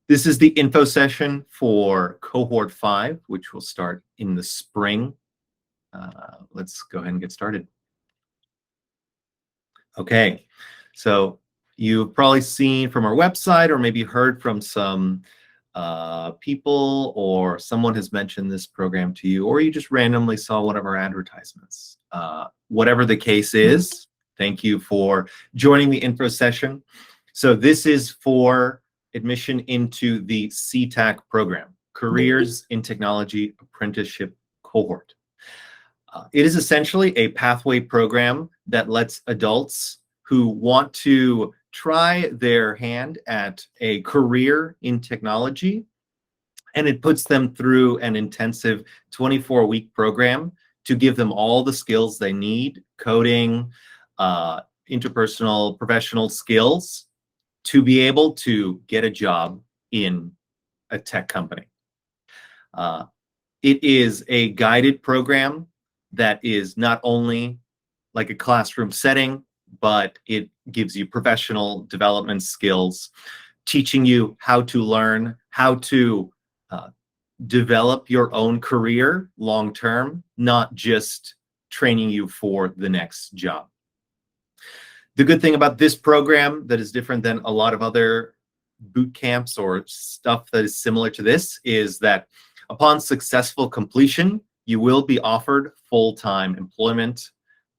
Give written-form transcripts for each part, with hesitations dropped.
This is the info session for cohort 5, which will start in the spring. Let's go ahead and get started. Okay, so you've probably seen from our website or maybe heard from some people, or someone has mentioned this program to you, or you just randomly saw one of our advertisements. Whatever the case is, thank you for joining the info session. So this is for admission into the CTAC program, Careers in Technology Apprenticeship Cohort. It is essentially a pathway program that lets adults who want to try their hand at a career in technology, and it puts them through an intensive 24-week program to give them all the skills they need, coding, interpersonal, professional skills, to be able to get a job in a tech company. It is a guided program that is not only like a classroom setting, but it gives you professional development skills, teaching you how to learn, how to develop your own career long-term, not just training you for the next job. The good thing about this program that is different than a lot of other boot camps or stuff that is similar to this is that upon successful completion, you will be offered full-time employment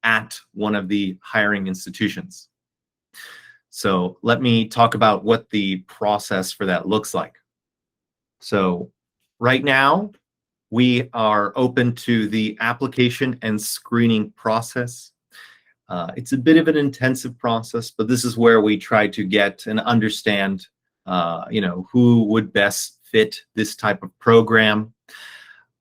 at one of the hiring institutions. So let me talk about what the process for that looks like. So right now, we are open to the application and screening process. It's a bit of an intensive process, but this is where we try to get and understand, who would best fit this type of program.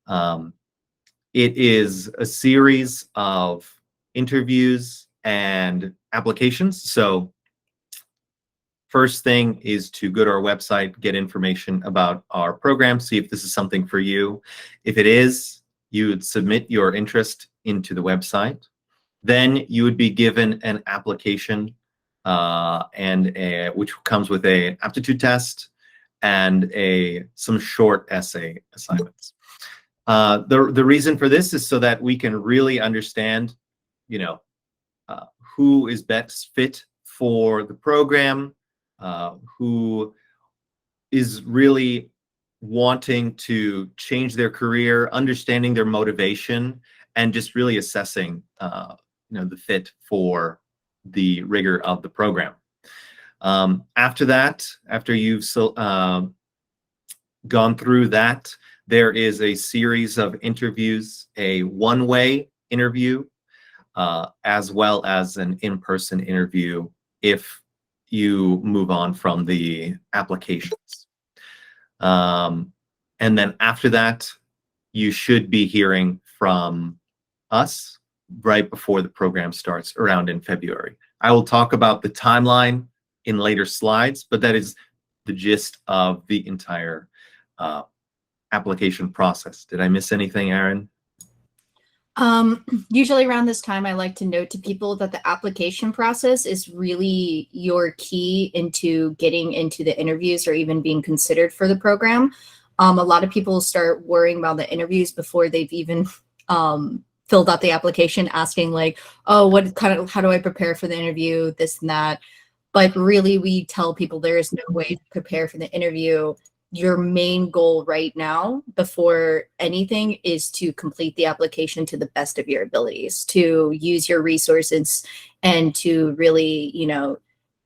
It is a series of interviews and applications. So first thing is to go to our website, get information about our program, see if this is something for you. If it is, you would submit your interest into the website. Then you would be given an application which comes with an aptitude test and some short essay assignments. The reason for this is so that we can really understand, who is best fit for the program, who is really wanting to change their career, understanding their motivation, and just really assessing the fit for the rigor of the program. After that, after you've gone through that, there is a series of interviews, a one-way interview, as well as an in-person interview if you move on from the applications. And then after that, you should be hearing from us right before the program starts, around in February. I will talk about the timeline in later slides, but that is the gist of the entire application process. Did I miss anything, Aaron? Usually around this time, I like to note to people that the application process is really your key into getting into the interviews or even being considered for the program. A lot of people start worrying about the interviews before they've even filled out the application, asking like, oh, how do I prepare for the interview, this and that. But really, we tell people there is no way to prepare for the interview. Your main goal right now, before anything, is to complete the application to the best of your abilities, to use your resources, and to really,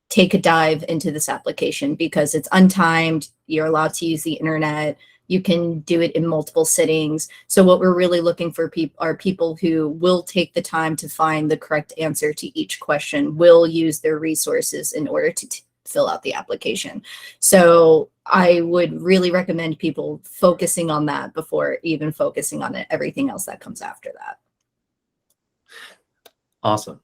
take a dive into this application, because it's untimed. You're allowed to use the internet. You can do it in multiple sittings. So what we're really looking for are people who will take the time to find the correct answer to each question, will use their resources in order to fill out the application. So I would really recommend people focusing on that before even focusing on everything else that comes after that. Awesome.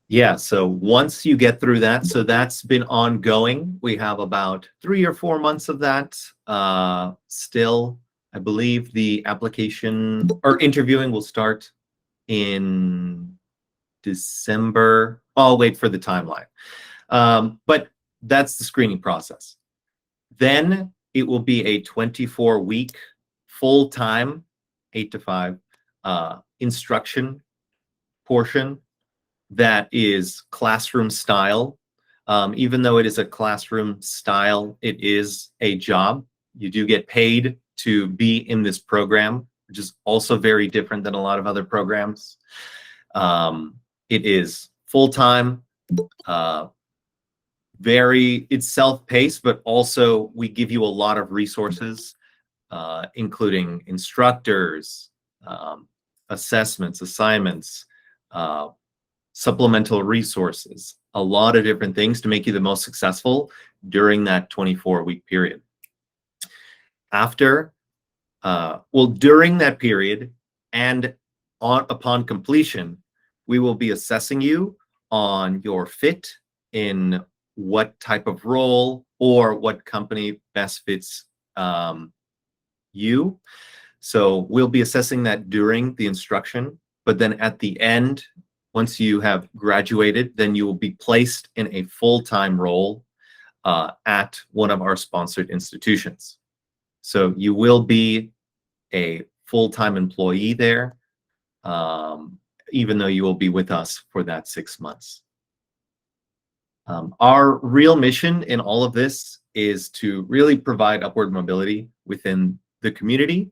Yeah, so once you get through that, so that's been ongoing. We have about 3 or 4 months of that still. I believe the application or interviewing will start in December. I'll wait for the timeline. But that's the screening process. Then it will be a 24-week full-time 8 to 5 instruction portion that is classroom style. Even though it is a classroom style, it is a job. You do get paid to be in this program, which is also very different than a lot of other programs. It is full-time, it's self-paced, but also we give you a lot of resources, including instructors, assessments, assignments, supplemental resources, a lot of different things to make you the most successful during that 24-week period. During that period and upon completion, we will be assessing you on your fit in what type of role or what company best fits you. So we'll be assessing that during the instruction, but then at the end, once you have graduated, then you will be placed in a full-time role at one of our sponsored institutions. So you will be a full-time employee there, even though you will be with us for that 6 months. Our real mission in all of this is to really provide upward mobility within the community.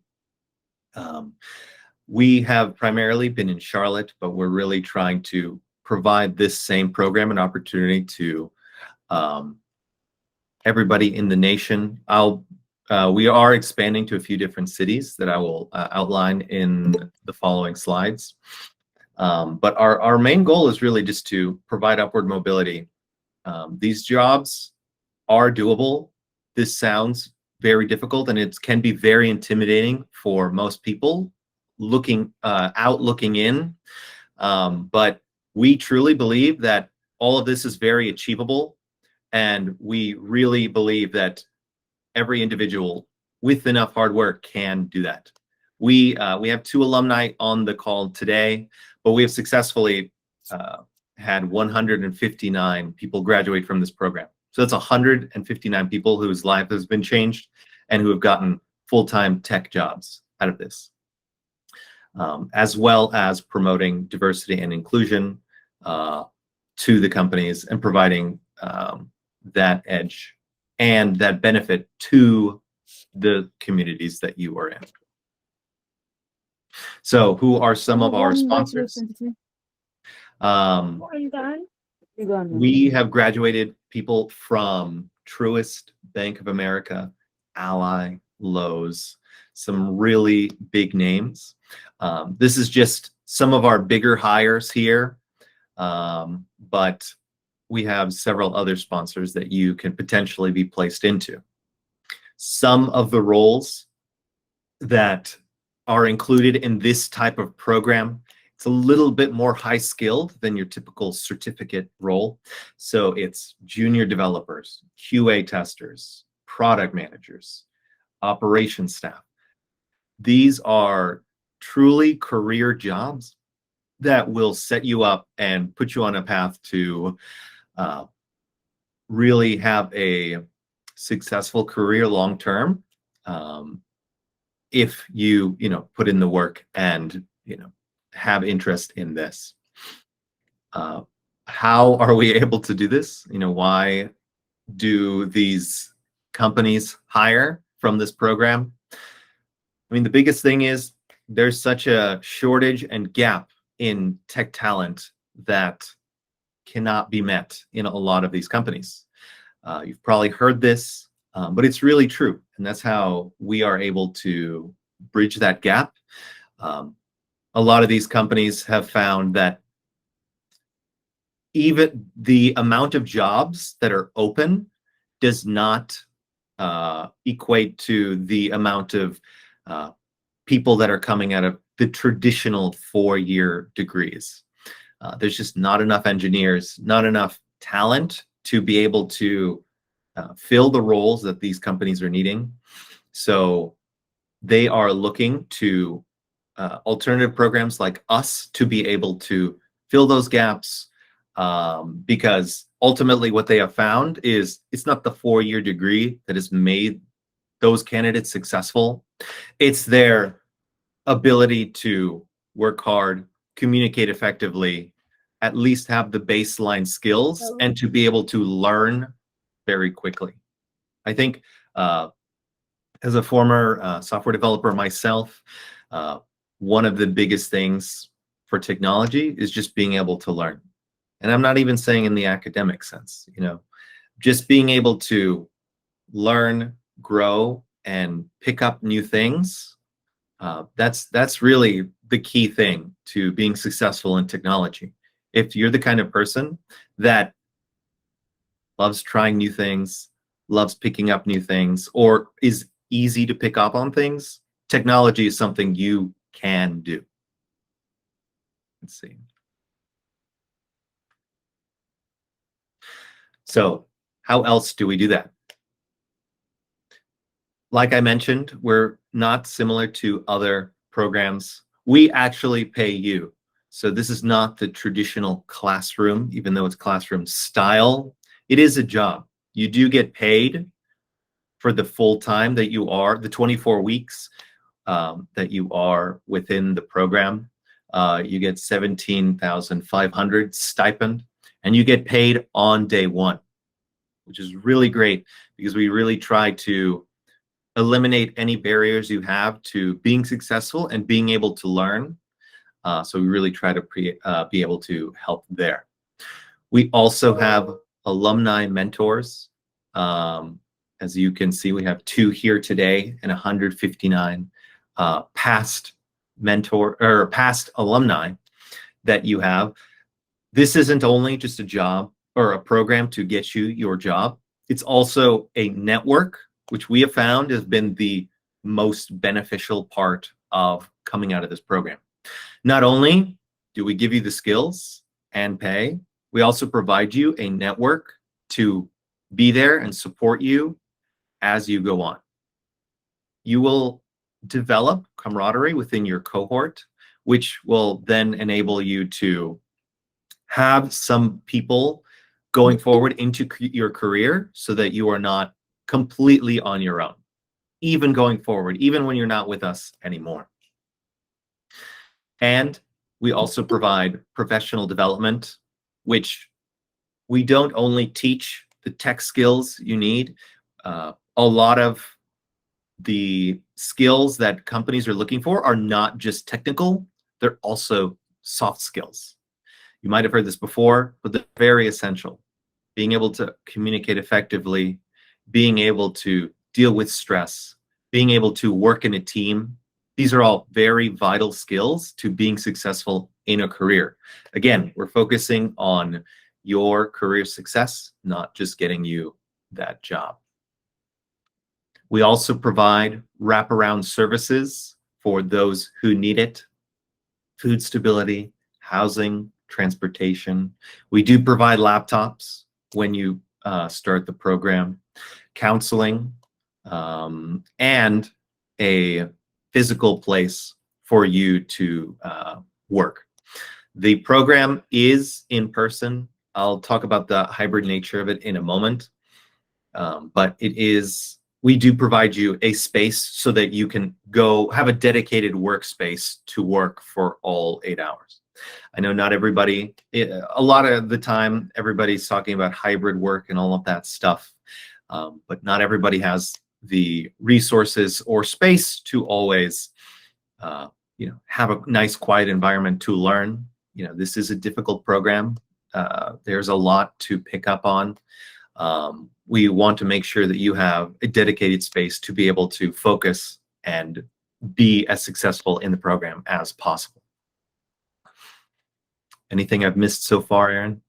We have primarily been in Charlotte, but we're really trying to provide this same program and opportunity to everybody in the nation. We are expanding to a few different cities that I will outline in the following slides. But our main goal is really just to provide upward mobility. These jobs are doable. This sounds very difficult, and it can be very intimidating for most people looking in. But we truly believe that all of this is very achievable, and we really believe that every individual with enough hard work can do that. We have 2 alumni on the call today, but we have successfully had 159 people graduate from this program. So that's 159 people whose life has been changed and who have gotten full-time tech jobs out of this, as well as promoting diversity and inclusion to the companies and providing that edge and that benefit to the communities that you are in. So who are some of our sponsors? We have graduated people from Truist, Bank of America, Ally, Lowe's, some really big names. This is just some of our bigger hires here, but we have several other sponsors that you can potentially be placed into. Some of the roles that are included in this type of program, it's a little bit more high skilled than your typical certificate role. So it's junior developers, QA testers, product managers, operations staff. These are truly career jobs that will set you up and put you on a path to really have a successful career long term, if you put in the work and have interest in this. How are we able to do this? Why do these companies hire from this program? I mean, the biggest thing is there's such a shortage and gap in tech talent that cannot be met in a lot of these companies. You've probably heard this, but it's really true. And that's how we are able to bridge that gap. A lot of these companies have found that even the amount of jobs that are open does not equate to the amount of people that are coming out of the traditional 4-year degrees. There's just not enough engineers, not enough talent to be able to fill the roles that these companies are needing. So they are looking to alternative programs like us to be able to fill those gaps, because ultimately what they have found is it's not the 4-year degree that has made those candidates successful. It's their ability to work hard, communicate effectively, at least have the baseline skills, and to be able to learn very quickly. I think as a former software developer myself, one of the biggest things for technology is just being able to learn. And I'm not even saying in the academic sense, just being able to learn, grow, and pick up new things. That's really the key thing to being successful in technology. If you're the kind of person that loves trying new things, loves picking up new things, or is easy to pick up on things, technology is something you can do. Let's see. So how else do we do that? Like I mentioned, we're not similar to other programs. We actually pay you. So this is not the traditional classroom, even though it's classroom style. It is a job. You do get paid for the full time that you are, the 24 weeks that you are within the program. You get $17,500 stipend, and you get paid on day one, which is really great because we really try to eliminate any barriers you have to being successful and being able to learn. So we really try to be able to help there. We also have alumni mentors. As you can see, we have 2 here today and 159 past alumni that you have. This isn't only just a job or a program to get you your job. It's also a network, which we have found has been the most beneficial part of coming out of this program. Not only do we give you the skills and pay, we also provide you a network to be there and support you as you go on. You will develop camaraderie within your cohort, which will then enable you to have some people going forward into your career so that you are not completely on your own, even going forward, even when you're not with us anymore. And we also provide professional development, which we don't only teach the tech skills you need. A lot of the skills that companies are looking for are not just technical, they're also soft skills. You might have heard this before, but they're very essential. Being able to communicate effectively, being able to deal with stress, being able to work in a team. These are all very vital skills to being successful in a career. Again, we're focusing on your career success, not just getting you that job. We also provide wraparound services for those who need it: food stability, housing, transportation. We do provide laptops when you start the program, counseling, and a physical place for you to work. The program is in person. I'll talk about the hybrid nature of it in a moment, but we do provide you a space so that you can go have a dedicated workspace to work for all 8 hours. I know not everybody, a lot of the time, everybody's talking about hybrid work and all of that stuff, but not everybody has the resources or space to always, have a nice, quiet environment to learn. This is a difficult program. There's a lot to pick up on. We want to make sure that you have a dedicated space to be able to focus and be as successful in the program as possible. Anything I've missed so far, Erin?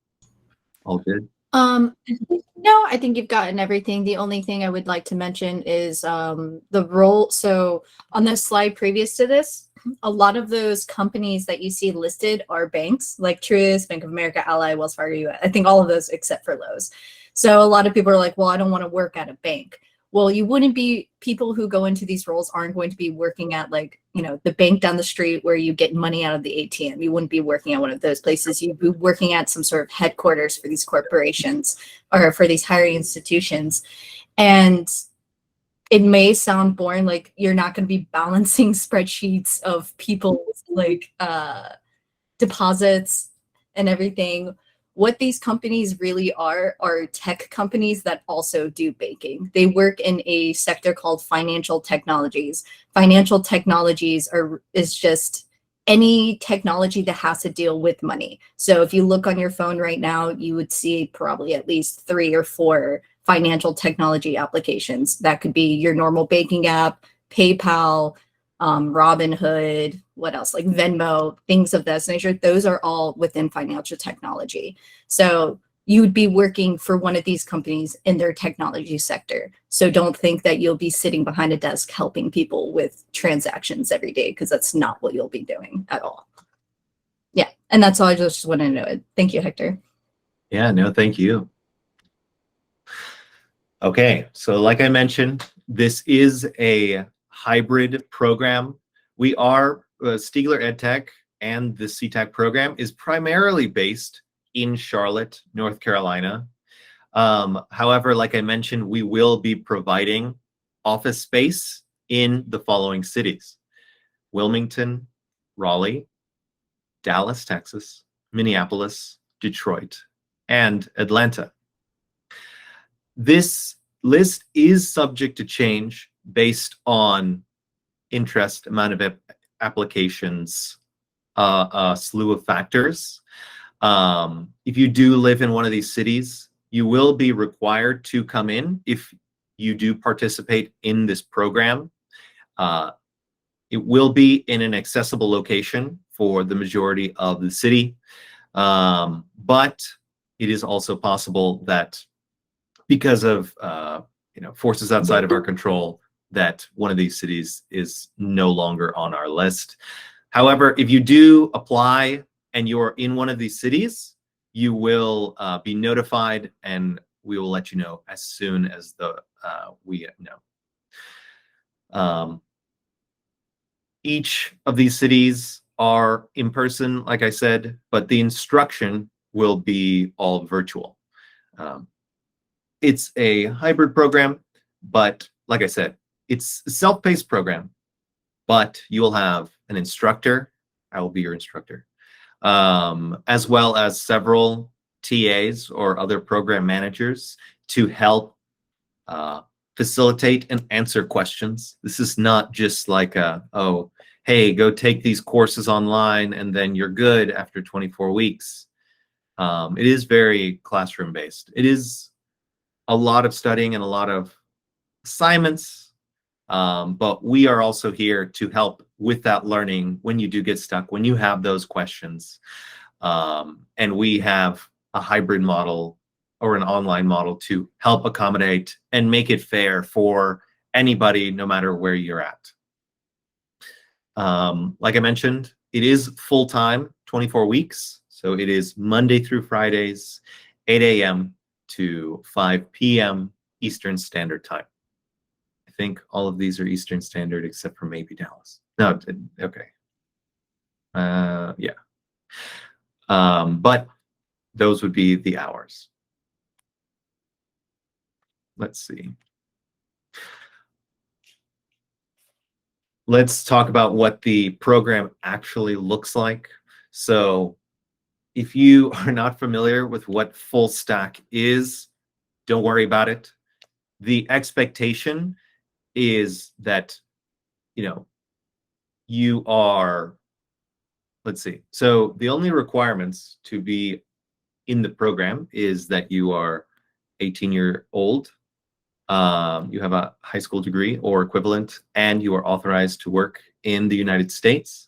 All good? No, I think you've gotten everything. The only thing I would like to mention is the role. So on the slide previous to this, a lot of those companies that you see listed are banks like Truist, Bank of America, Ally, Wells Fargo, US. I think all of those except for Lowe's. So a lot of people are like, well, I don't want to work at a bank. Well, you wouldn't be, people who go into these roles aren't going to be working at like, you know, the bank down the street where you get money out of the ATM. You wouldn't be working at one of those places. You'd be working at some sort of headquarters for these corporations or for these hiring institutions. And it may sound boring, like you're not going to be balancing spreadsheets of people's like deposits and everything. What these companies really are tech companies that also do banking. They work in a sector called financial technologies. Financial technologies is just any technology that has to deal with money. So if you look on your phone right now, you would see probably at least 3 or 4 financial technology applications. That could be your normal banking app, PayPal, Robinhood, what else, like Venmo, things of this nature. Those are all within financial technology. So you would be working for one of these companies in their technology sector. So don't think that you'll be sitting behind a desk helping people with transactions every day, because that's not what you'll be doing at all. Yeah, and that's all I just want to know. Thank you, Hector. Yeah, no, thank you. Okay, so like I mentioned, this is a hybrid program. We are Stiegler EdTech, and the CTAC program is primarily based in Charlotte, North Carolina. However, like I mentioned, we will be providing office space in the following cities: Wilmington, Raleigh, Dallas, Texas, Minneapolis, Detroit, and Atlanta. This list is subject to change based on interest, amount of applications, a slew of factors. If you do live in one of these cities, you will be required to come in if you do participate in this program. It will be in an accessible location for the majority of the city, but it is also possible that because of forces outside of our control, that one of these cities is no longer on our list. However, if you do apply and you're in one of these cities, you will be notified, and we will let you know as soon as we know. Each of these cities are in person, like I said, but the instruction will be all virtual. It's a hybrid program, but like I said, it's a self-paced program, but you will have an instructor. I will be your instructor, as well as several TAs or other program managers to help facilitate and answer questions. This is not just like oh, hey, go take these courses online and then you're good after 24 weeks. It is very classroom based. It is a lot of studying and a lot of assignments, but we are also here to help with that learning when you do get stuck, when you have those questions. And we have a hybrid model or an online model to help accommodate and make it fair for anybody, no matter where you're at. Like I mentioned, it is full-time, 24 weeks. So it is Monday through Fridays, 8 a.m. to 5 p.m. Eastern Standard Time. I think all of these are Eastern Standard except for maybe Dallas. No, okay. Yeah. But those would be the hours. Let's see. Let's talk about what the program actually looks like. So if you are not familiar with what full stack is, don't worry about it. The expectation is that, you are, let's see. So the only requirements to be in the program is that you are 18 years old, you have a high school degree or equivalent, and you are authorized to work in the United States.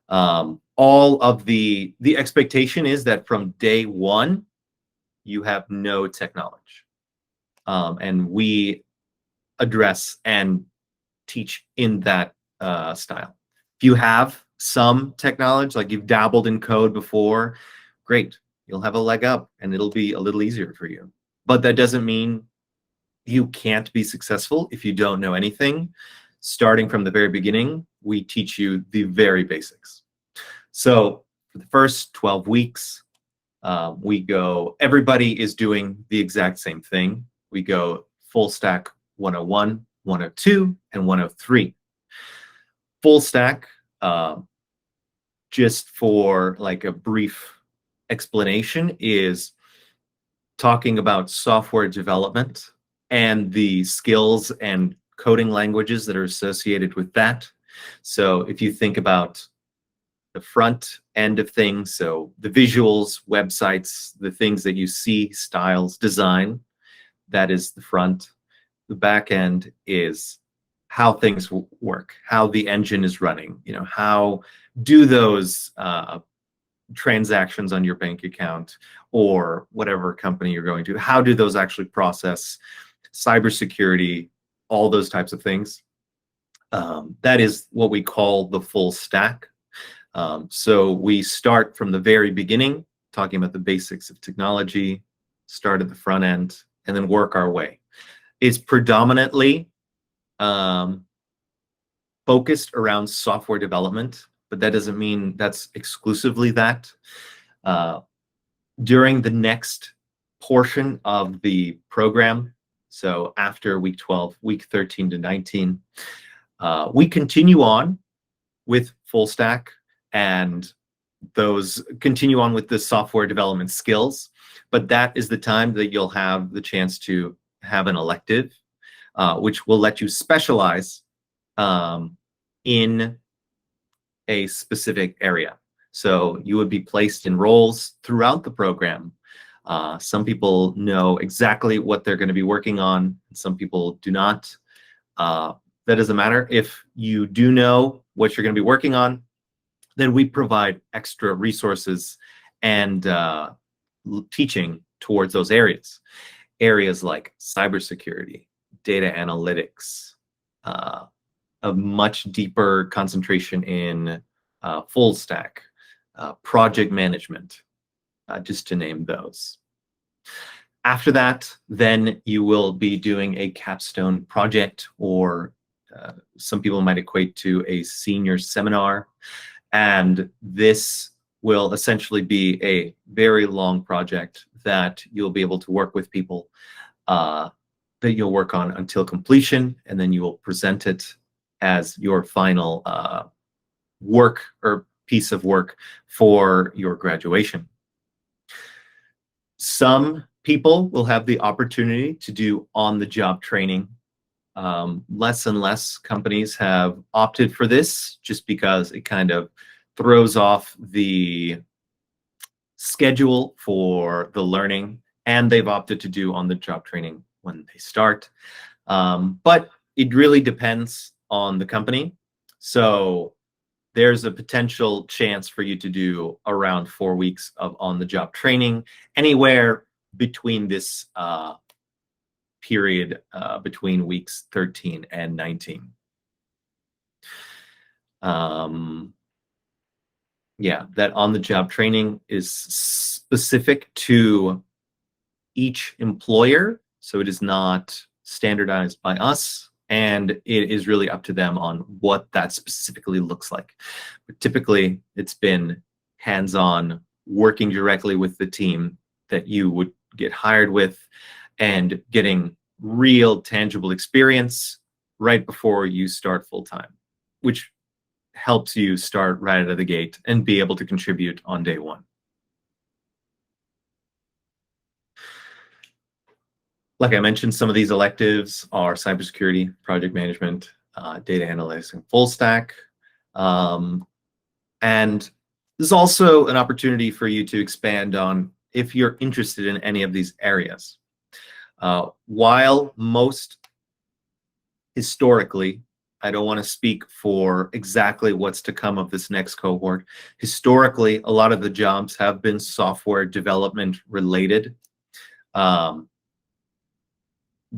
All of the expectation is that from day one, you have no tech knowledge. And we address and teach in that style. If you have some tech knowledge, like you've dabbled in code before, great. You'll have a leg up and it'll be a little easier for you. But that doesn't mean you can't be successful if you don't know anything. Starting from the very beginning, we teach you the very basics. So for the first 12 weeks, everybody is doing the exact same thing. We go full stack 101, 102, and 103. Full stack, just for like a brief explanation, is talking about software development and the skills and coding languages that are associated with that. So if you think about the front end of things, so the visuals, websites, the things that you see, styles, design, that is the front. The back end is how things work, how the engine is running, how do those transactions on your bank account or whatever company you're going to, how do those actually process, cybersecurity, all those types of things. That is what we call the full stack. So we start from the very beginning, talking about the basics of technology, start at the front end, and then work our way. It's predominantly focused around software development, but that doesn't mean that's exclusively that. During the next portion of the program, so after week 12, week 13 to 19, we continue on with full stack, and those continue on with the software development skills, but that is the time that you'll have the chance to have an elective, which will let you specialize in a specific area. So you would be placed in roles throughout the program. Some people know exactly what they're going to be working on. Some people do not. That doesn't matter. If you do know what you're going to be working on, then we provide extra resources and teaching towards those areas. Areas like cybersecurity, data analytics, a much deeper concentration in full stack, project management, just to name those. After that, then you will be doing a capstone project, or some people might equate to a senior seminar. And this will essentially be a very long project that you'll be able to work with people that you'll work on until completion, and then you will present it as your final work or piece of work for your graduation. Some people will have the opportunity to do on-the-job training. Less and less companies have opted for this just because it kind of throws off the schedule for the learning, and they've opted to do on-the-job training when they start. But it really depends on the company. So there's a potential chance for you to do around 4 weeks of on-the-job training, anywhere between this period between weeks 13 and 19. Yeah, that on-the-job training is specific to each employer, so it is not standardized by us, and it is really up to them on what that specifically looks like. But typically, it's been hands-on, working directly with the team that you would get hired with, and getting real tangible experience right before you start full-time, which helps you start right out of the gate and be able to contribute on day one. Like I mentioned, some of these electives are cybersecurity, project management, data analytics, and full stack. And there's also an opportunity for you to expand on if you're interested in any of these areas. While most historically, I don't want to speak for exactly what's to come of this next cohort. Historically, a lot of the jobs have been software development related.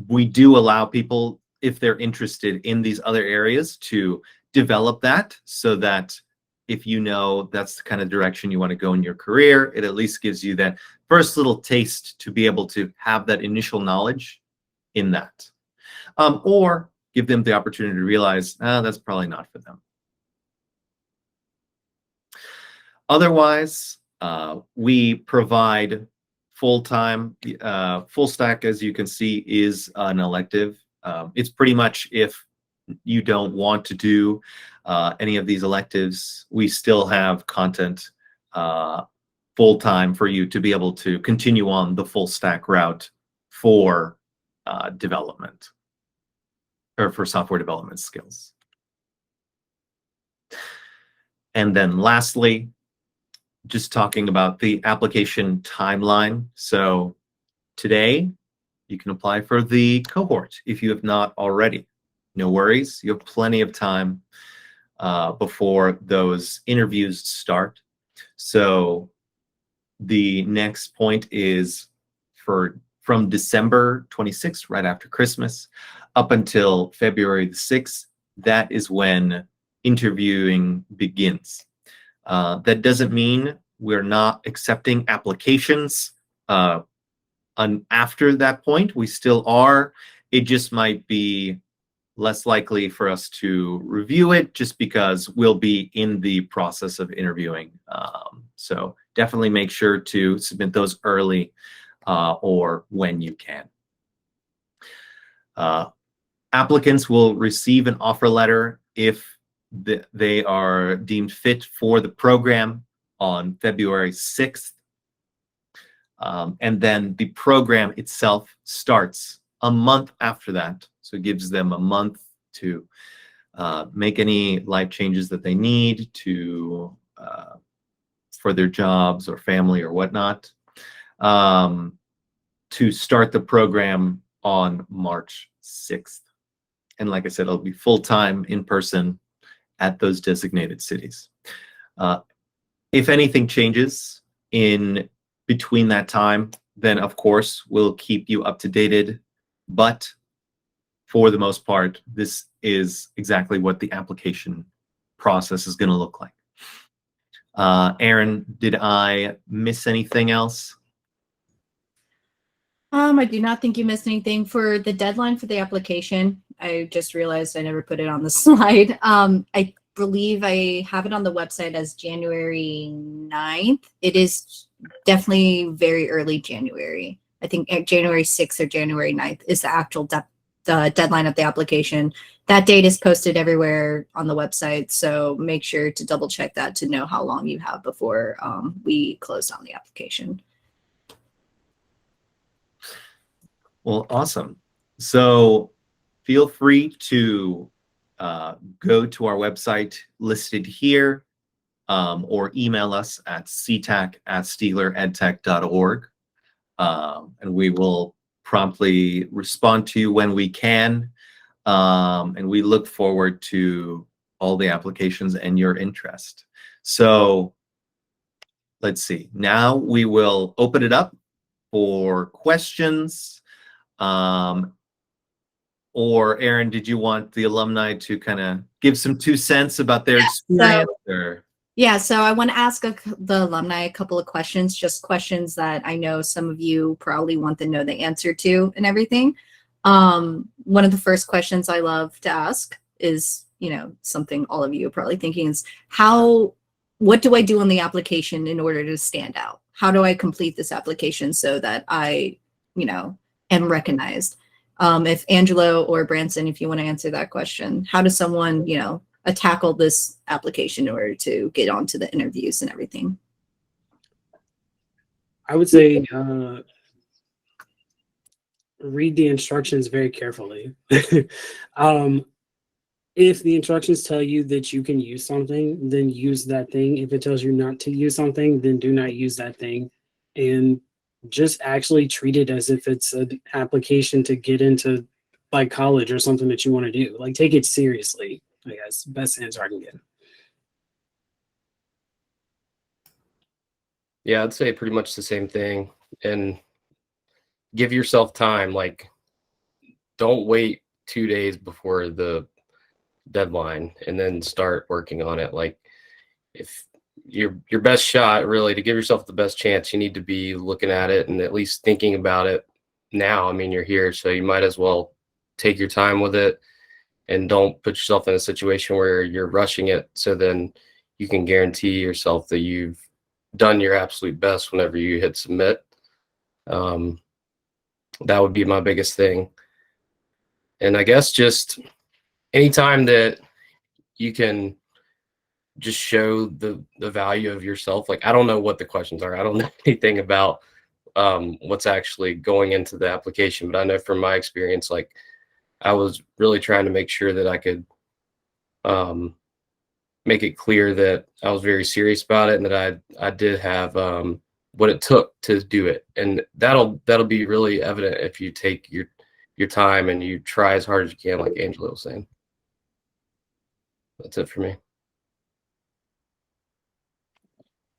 We do allow people, if they're interested in these other areas, to develop that, so that if you know that's the kind of direction you want to go in your career, it at least gives you that first little taste to be able to have that initial knowledge in that. Or give them the opportunity to realize, that's probably not for them. Otherwise, we provide full-time, full stack, as you can see, is an elective. It's pretty much if you don't want to do any of these electives, we still have content full-time for you to be able to continue on the full stack route for development, or for software development skills. And then lastly, just talking about the application timeline. So today, you can apply for the cohort if you have not already. No worries, you have plenty of time before those interviews start. So the next point is from December 26th, right after Christmas, up until February the 6th, that is when interviewing begins. That doesn't mean we're not accepting applications after that point. We still are. It just might be less likely for us to review it just because we'll be in the process of interviewing. So definitely make sure to submit those early or when you can. Applicants will receive an offer letter if they are deemed fit for the program on February 6th. And then the program itself starts a month after that. So it gives them a month to make any life changes that they need to for their jobs or family or whatnot, to start the program on March 6th. And like I said, it'll be full-time in person at those designated cities. If anything changes in between that time, then of course we'll keep you up to date. But for the most part, this is exactly what the application process is going to look like. Aaron, did I miss anything else? I do not think you missed anything. For the deadline for the application, I just realized I never put it on the slide. I believe I have it on the website as January 9th. It is definitely very early January. I think January 6th or January 9th is the actual the deadline of the application. That date is posted everywhere on the website, so make sure to double check that to know how long you have before we close on the application. Well, awesome. So feel free to go to our website listed here, or email us at ctac@stiegleredtech.org, and we will promptly respond to you when we can. And we look forward to all the applications and your interest. So let's see. Now we will open it up for questions. Or Aaron, did you want the alumni to kind of give some 2 cents about their experience? So I want to ask the alumni a couple of questions, just questions that I know some of you probably want to know the answer to and everything. One of the first questions I love to ask is, something all of you are probably thinking is, what do I do on the application in order to stand out? How do I complete this application so that I, am recognized? If Angelo or Branson, if you want to answer that question, how does someone, tackle this application in order to get onto the interviews and everything? I would say read the instructions very carefully. If the instructions tell you that you can use something, then use that thing. If it tells you not to use something, then do not use that thing. And just actually treat it as if it's an application to get into like college or something that you want to do. Like, take it seriously, I guess. Best answer I can get. Yeah, I'd say pretty much the same thing. And give yourself time. Like, don't wait 2 days before the deadline and then start working on it. Like, if your best shot, really, to give yourself the best chance, you need to be looking at it and at least thinking about it now. I mean, you're here, so you might as well take your time with it and don't put yourself in a situation where you're rushing it. So then you can guarantee yourself that you've done your absolute best whenever you hit submit. That would be my biggest thing. And I guess just anytime that you can just show the value of yourself. Like, I don't know what the questions are. I don't know anything about what's actually going into the application, but I know from my experience, like, I was really trying to make sure that I could make it clear that I was very serious about it and that I did have what it took to do it. And that'll be really evident if you take your time and you try as hard as you can, like Angela was saying. That's it for me.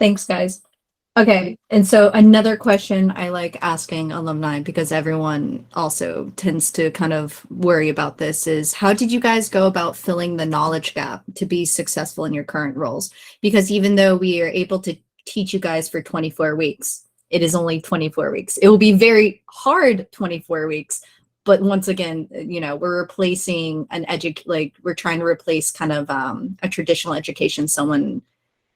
Thanks, guys. Okay, and so another question I like asking alumni, because everyone also tends to kind of worry about this, is how did you guys go about filling the knowledge gap to be successful in your current roles? Because even though we are able to teach you guys for 24 weeks, it is only 24 weeks. It will be very hard 24 weeks. But once again, you know, we're replacing we're trying to replace kind of a traditional education someone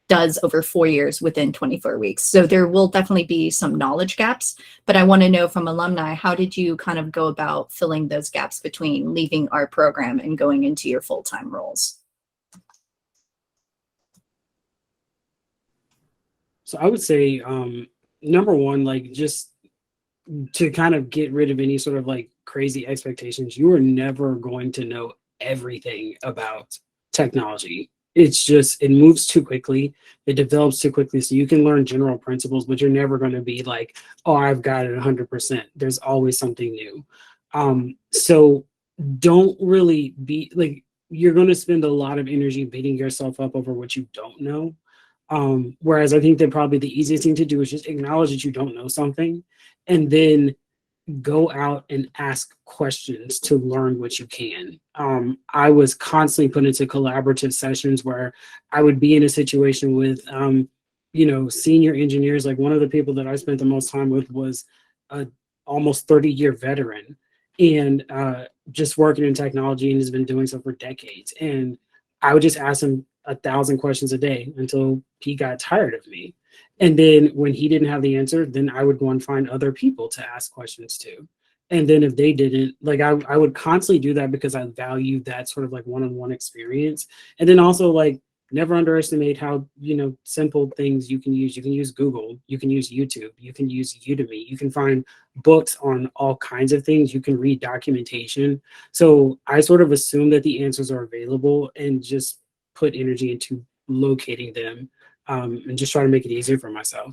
does over 4 years within 24 weeks. So there will definitely be some knowledge gaps, but I want to know from alumni, how did you kind of go about filling those gaps between leaving our program and going into your full-time roles? So I would say, number one, like, just to kind of get rid of any sort of like crazy expectations, you are never going to know everything about technology. It's just, it moves too quickly. It develops too quickly. So you can learn general principles, but you're never going to be like, oh, I've got it 100%. There's always something new. So don't really be like, you're going to spend a lot of energy beating yourself up over what you don't know. Whereas I think that probably the easiest thing to do is just acknowledge that you don't know something and then go out and ask questions to learn what you can. I was constantly put into collaborative sessions where I would be in a situation with, senior engineers. Like, one of the people that I spent the most time with was a almost 30-year veteran and just working in technology and has been doing so for decades. And I would just ask him 1,000 questions a day until he got tired of me. And then when he didn't have the answer, then I would go and find other people to ask questions to. And then if they didn't, like, I would constantly do that because I value that sort of like one-on-one experience. And then also, like, never underestimate how, simple things you can use. You can use Google, you can use YouTube, you can use Udemy, you can find books on all kinds of things, you can read documentation. So I sort of assume that the answers are available and just put energy into locating them. And just try to make it easier for myself.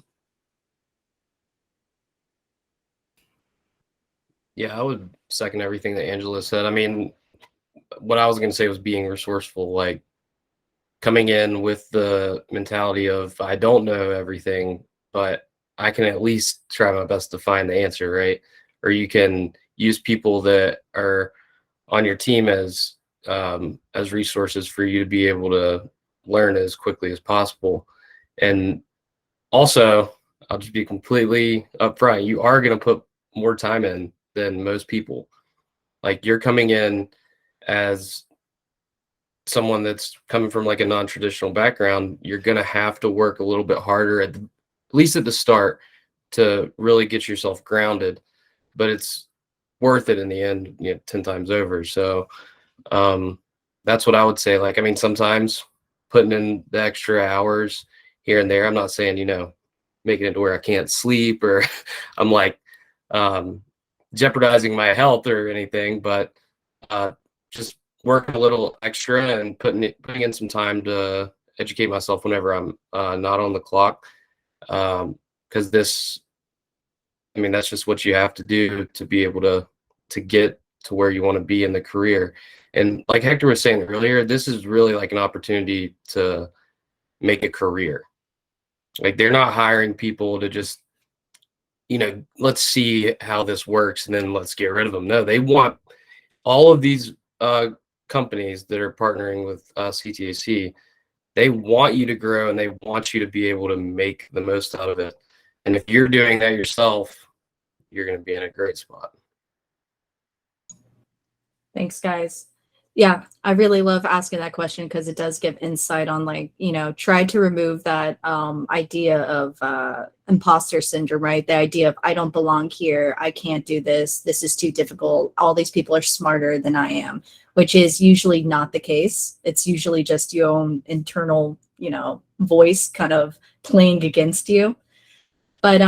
Yeah, I would second everything that Angela said. I mean, what I was going to say was being resourceful, like coming in with the mentality of, I don't know everything, but I can at least try my best to find the answer, right? Or you can use people that are on your team as resources for you to be able to learn as quickly as possible. And also, I'll just be completely upfront. You are going to put more time in than most people. Like, you're coming in as someone that's coming from like a non-traditional background. You're going to have to work a little bit harder at least at the start to really get yourself grounded, but it's worth it in the end, 10 times over. So that's what I would say. Like, I mean, sometimes putting in the extra hours here and there, I'm not saying, making it to where I can't sleep or I'm like jeopardizing my health or anything, but just working a little extra and putting in some time to educate myself whenever I'm not on the clock. Because that's just what you have to do to be able to get to where you want to be in the career. And like Hector was saying earlier, this is really like an opportunity to make a career. Like, they're not hiring people to just, let's see how this works and then let's get rid of them. No, they want all of these companies that are partnering with CTAC. They want you to grow and they want you to be able to make the most out of it. And if you're doing that yourself, you're going to be in a great spot. Thanks, guys. Yeah, I really love asking that question because it does give insight on, like, try to remove that idea of imposter syndrome, right? The idea of I don't belong here, I can't do this, this is too difficult, all these people are smarter than I am, which is usually not the case. It's usually just your own internal, voice kind of playing against you. But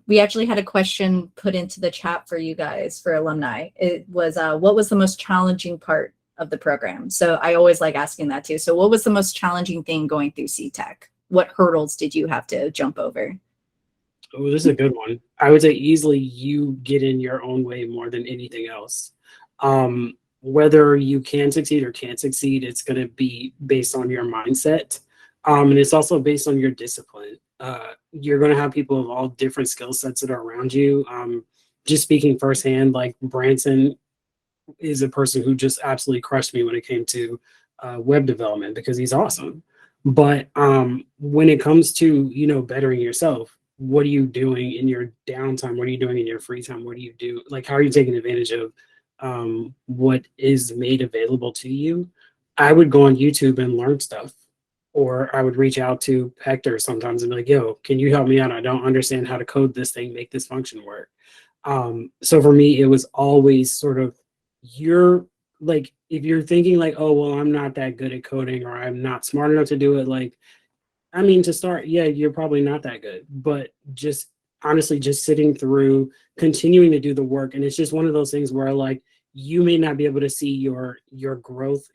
we actually had a question put into the chat for you guys, for alumni. It was, what was the most challenging part of the program? So I always like asking that too. So what was the most challenging thing going through CTAC? What hurdles did you have to jump over? Oh, this is a good one. I would say easily you get in your own way more than anything else. Whether you can succeed or can't succeed, it's going to be based on your mindset. And it's also based on your discipline. You're going to have people of all different skill sets that are around you. Just speaking firsthand, like Branson is a person who just absolutely crushed me when it came to web development because he's awesome. But when it comes to, bettering yourself, what are you doing in your downtime? What are you doing in your free time? What do you do? Like, how are you taking advantage of what is made available to you? I would go on YouTube and learn stuff. Or I would reach out to Hector sometimes and be like, yo, can you help me out? I don't understand how to code this thing, make this function work. So for me, it was always sort of, you're like, if you're thinking like, oh, well, I'm not that good at coding or I'm not smart enough to do it. Like, I mean, to start, yeah, you're probably not that good, but just honestly, just sitting through, continuing to do the work. And it's just one of those things where like, you may not be able to see your growth,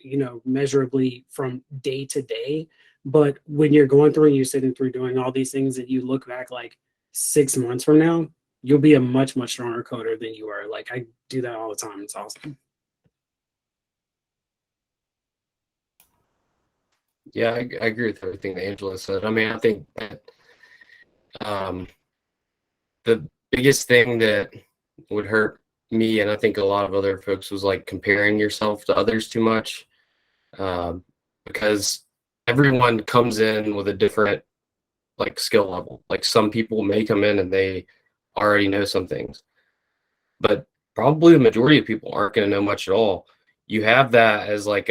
measurably from day to day. But when you're going through and you're sitting through doing all these things and you look back like 6 months from now, you'll be a much, much stronger coder than you were. Like, I do that all the time. It's awesome. Yeah, I agree with everything that Angela said. I mean, I think that the biggest thing that would hurt me, and I think a lot of other folks, was like comparing yourself to others too much, because everyone comes in with a different like skill level. Like, some people may come in and they already know some things, but probably the majority of people aren't going to know much at all. You have that as like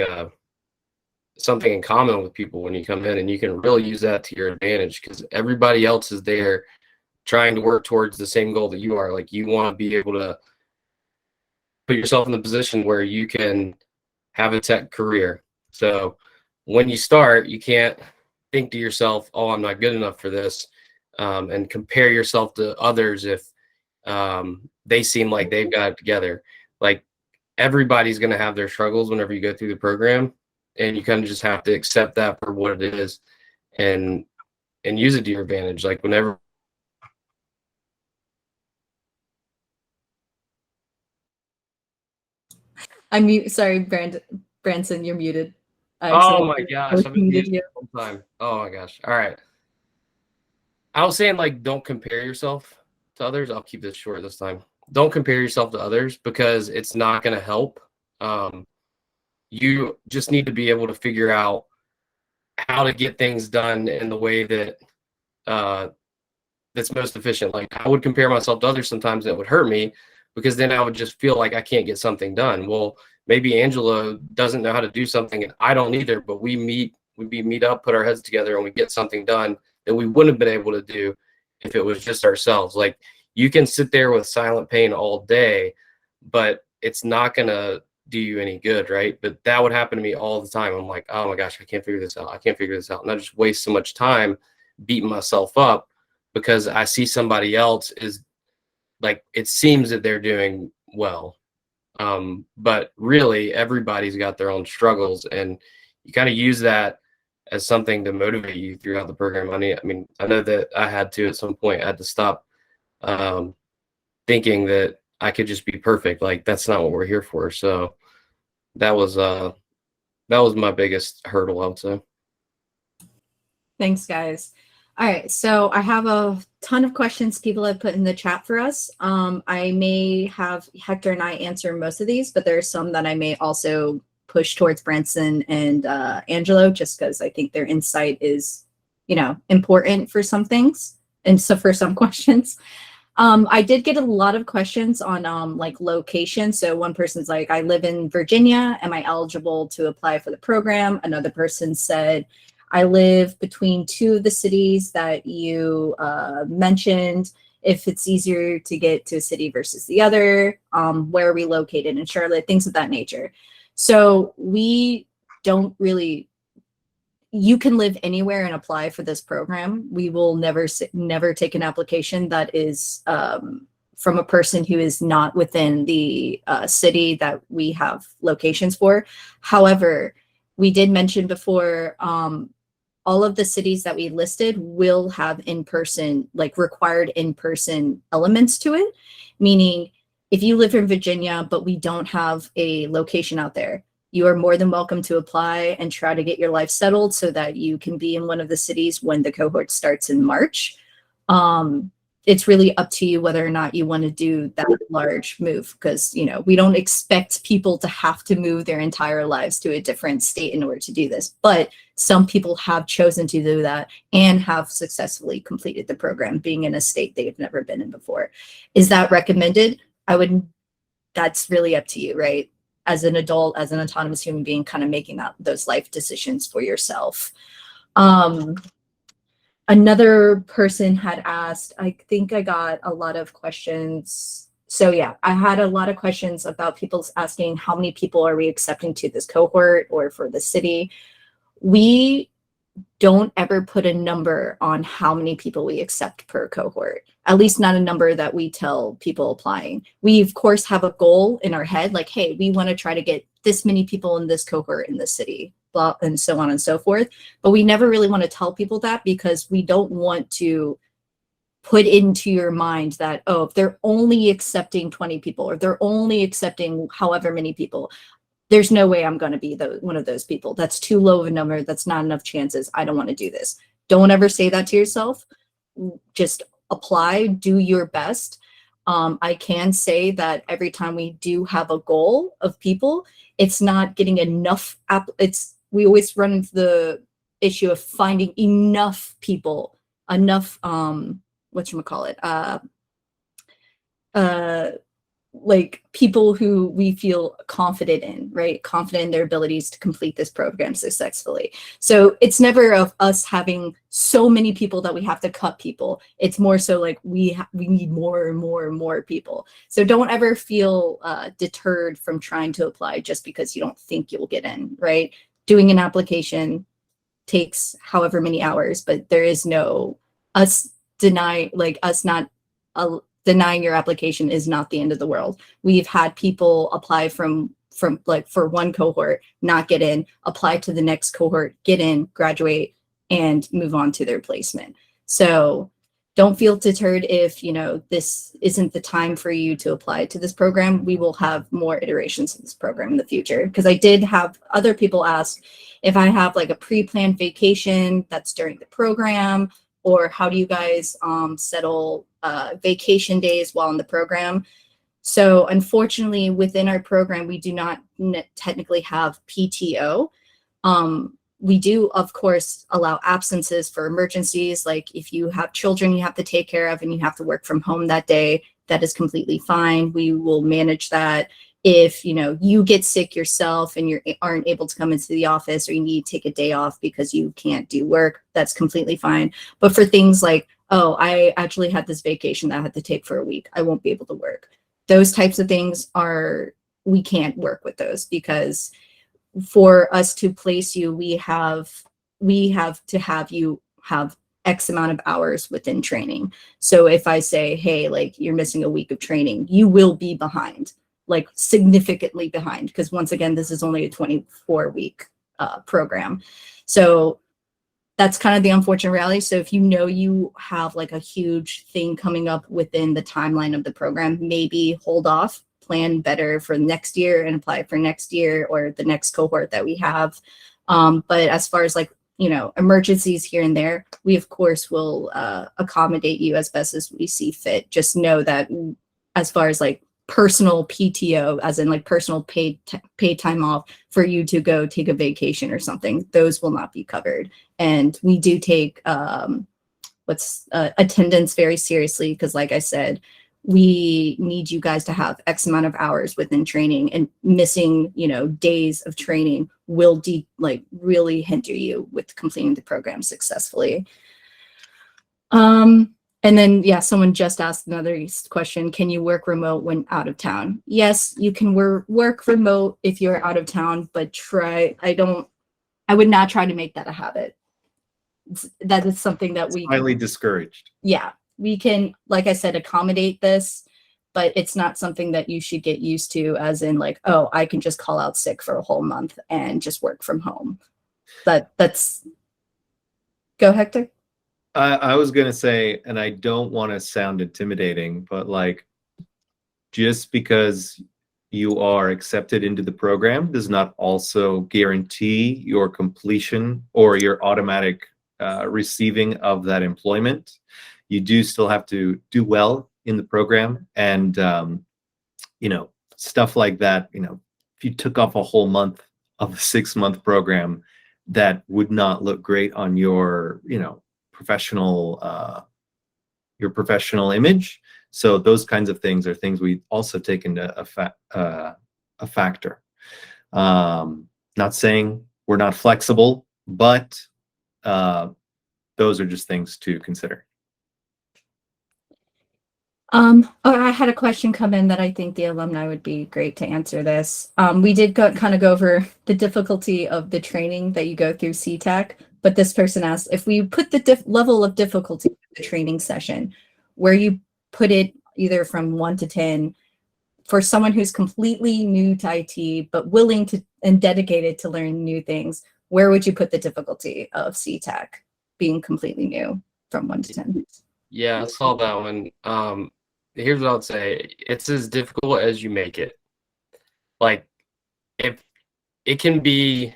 something in common with people when you come in, and you can really use that to your advantage because everybody else is there trying to work towards the same goal that you are. Like, you want to be able to put yourself in the position where you can have a tech career. So when you start, you can't think to yourself, oh, I'm not good enough for this, and compare yourself to others if they seem like they've got it together. Like, everybody's going to have their struggles whenever you go through the program, and you kind of just have to accept that for what it is and use it to your advantage. Like, whenever Sorry, Branson, you're muted. Oh my gosh, I've been muted muted the whole time. Oh my gosh. All right. I was saying, like, don't compare yourself to others. I'll keep this short this time. Don't compare yourself to others because it's not going to help. You just need to be able to figure out how to get things done in the way that that's most efficient. Like, I would compare myself to others sometimes, that would hurt me because then I would just feel like I can't get something done. Well, maybe Angela doesn't know how to do something and I don't either, but we meet up, put our heads together, and we get something done that we wouldn't have been able to do if it was just ourselves. Like, you can sit there with silent pain all day, but it's not going to do you any good, right? But that would happen to me all the time. I'm like, oh my gosh, I can't figure this out. I can't figure this out. And I just waste so much time beating myself up because I see somebody else is like, it seems that they're doing well. But really, everybody's got their own struggles, and you kind of use that as something to motivate you throughout the program. I mean, I know that I had to at some point. I had to stop thinking that I could just be perfect. Like, that's not what we're here for. So that was my biggest hurdle, I would say. Thanks, guys. All right, so I have a ton of questions people have put in the chat for us. I may have Hector and I answer most of these, but there are some that I may also push towards Branson and Angelo, just because I think their insight is, important for some things and so for some questions. I did get a lot of questions on like location. So one person's like, I live in Virginia. Am I eligible to apply for the program? Another person said, I live between two of the cities that you mentioned. If it's easier to get to a city versus the other, where are we located in Charlotte? Things of that nature. So we don't really, you can live anywhere and apply for this program. We will never take an application that is from a person who is not within the city that we have locations for. However, we did mention before, all of the cities that we listed will have in-person, like required in-person elements to it. Meaning, if you live in Virginia, but we don't have a location out there, you are more than welcome to apply and try to get your life settled so that you can be in one of the cities when the cohort starts in March. It's really up to you whether or not you want to do that large move, because, you know, we don't expect people to have to move their entire lives to a different state in order to do this. But some people have chosen to do that and have successfully completed the program, being in a state they've never been in before. Is that recommended? That's really up to you, right? As an adult, as an autonomous human being, kind of making those life decisions for yourself. Another person had asked, I think I got a lot of questions. So yeah, I had a lot of questions about people asking how many people are we accepting to this cohort or for the city. We don't ever put a number on how many people we accept per cohort, at least not a number that we tell people applying. We of course have a goal in our head, like, hey, we want to try to get this many people in this cohort in the city, blah, and so on and so forth. But we never really want to tell people that, because we don't want to put into your mind that, oh, if they're only accepting 20 people or they're only accepting however many people, there's no way I'm going to be one of those people. That's too low of a number. That's not enough chances. I don't want to do this. Don't ever say that to yourself. Just apply, do your best. I can say that every time we do have a goal of people, it's not getting enough. We always run into the issue of finding enough people, enough, like people who we feel confident in, right? Confident in their abilities to complete this program successfully. So it's never of us having so many people that we have to cut people. It's more so like we need more and more and more people. So don't ever feel deterred from trying to apply just because you don't think you'll get in, right? Doing an application takes however many hours, but there is no denying your application is not the end of the world. We've had people apply from like for one cohort, not get in, apply to the next cohort, get in, graduate, and move on to their placement. So don't feel deterred if, you know, this isn't the time for you to apply to this program. We will have more iterations of this program in the future. Because I did have other people ask if I have like a pre-planned vacation that's during the program, or how do you guys settle vacation days while in the program? So unfortunately, within our program, we do not technically have PTO. We do, of course, allow absences for emergencies. Like if you have children you have to take care of and you have to work from home that day, that is completely fine. We will manage that. If, you know, you get sick yourself and you aren't able to come into the office, or you need to take a day off because you can't do work, that's completely fine. But for things like, oh, I actually had this vacation that I had to take for a week, I won't be able to work. Those types of things we can't work with those, because for us to place you, we have to have you have X amount of hours within training. So if I say, hey, like you're missing a week of training, you will be behind, like significantly behind, because once again, this is only a 24-week program. So that's kind of the unfortunate reality. So if you know you have like a huge thing coming up within the timeline of the program, maybe hold off, plan better for next year and apply for next year or the next cohort that we have. But as far as like, you know, emergencies here and there, we of course will accommodate you as best as we see fit. Just know that as far as like personal PTO, as in like personal paid time off for you to go take a vacation or something, those will not be covered. And we do take attendance very seriously, because like I said, we need you guys to have X amount of hours within training, and missing, days of training will really hinder you with completing the program successfully. And then, yeah, someone just asked another question. Can you work remote when out of town? Yes, you can work remote if you're out of town, but I would not try to make that a habit. That is something that we highly discouraged. Yeah, we can, like I said, accommodate this, but it's not something that you should get used to, as in like, oh, I can just call out sick for a whole month and just work from home. That's go, Hector. I was gonna say, and I don't want to sound intimidating, but like, just because you are accepted into the program does not also guarantee your completion or your automatic receiving of that employment. You do still have to do well in the program, and stuff like that. If you took off a whole month of a 6-month program, that would not look great on your professional image. So those kinds of things are things we also take into a factor. Not saying we're not flexible, but those are just things to consider. I had a question come in that I think the alumni would be great to answer this. We did kind of go over the difficulty of the training that you go through CTAC, but this person asked, if we put the level of difficulty of the training session, where you put it either from 1 to 10, for someone who's completely new to IT, but willing to and dedicated to learn new things, where would you put the difficulty of CTAC being completely new from 1 to 10? Yeah, I saw that one. Here's what I would say. It's as difficult as you make it. Like, if it can be,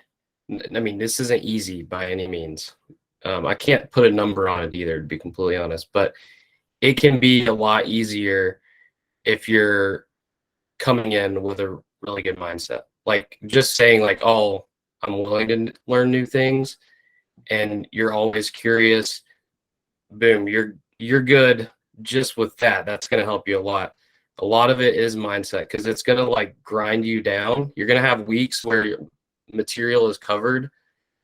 I mean, this isn't easy by any means. I can't put a number on it either, to be completely honest, but it can be a lot easier if you're coming in with a really good mindset. Like, just saying like, oh, I'm willing to learn new things, and you're always curious. Boom, you're good just with that. That's going to help you a lot. A lot of it is mindset, because it's going to like grind you down. You're going to have weeks where your material is covered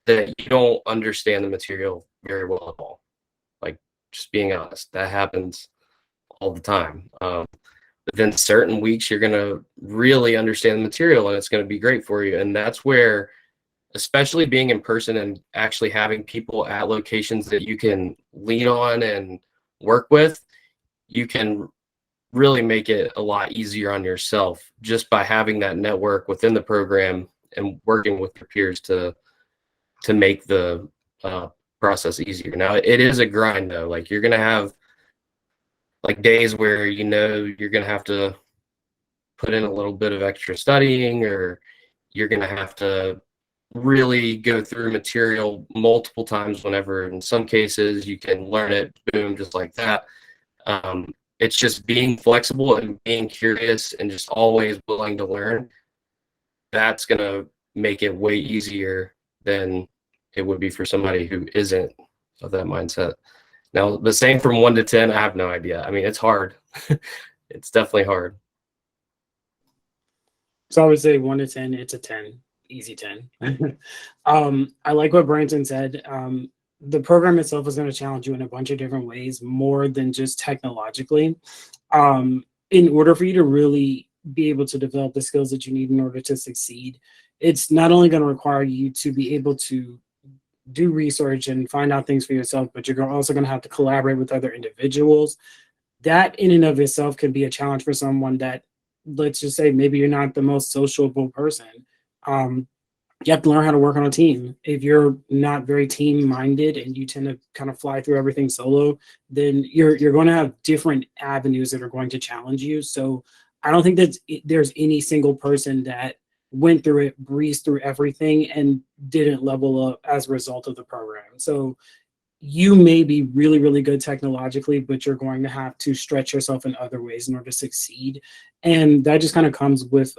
that you don't understand the material very well at all. Like, just being honest, that happens all the time. But then certain weeks you're going to really understand the material, and it's going to be great for you. And that's where, especially being in person and actually having people at locations that you can lean on and work with, you can really make it a lot easier on yourself just by having that network within the program and working with your peers to make the process easier. Now, it is a grind though. Like, you're going to have like days where you're going to have to put in a little bit of extra studying, or you're going to have to really go through material multiple times, whenever in some cases you can learn it, boom, just like that. It's just being flexible and being curious and just always willing to learn. That's going to make it way easier than it would be for somebody who isn't of that mindset. Now, the same from 1 to 10, I have no idea. I mean, it's hard. It's definitely hard. So I would say 1 to 10, it's a 10, easy 10. I like what Branson said. The program itself is going to challenge you in a bunch of different ways, more than just technologically. In order for you to really be able to develop the skills that you need in order to succeed, it's not only going to require you to be able to do research and find out things for yourself, but you're also going to have to collaborate with other individuals. That in and of itself can be a challenge for someone that, let's just say, maybe you're not the most sociable person. You have to learn how to work on a team. If you're not very team minded and you tend to kind of fly through everything solo, then you're going to have different avenues that are going to challenge you. So I don't think that there's any single person that went through it, breezed through everything, and didn't level up as a result of the program. So you may be really, really good technologically, but you're going to have to stretch yourself in other ways in order to succeed. And that just kind of comes with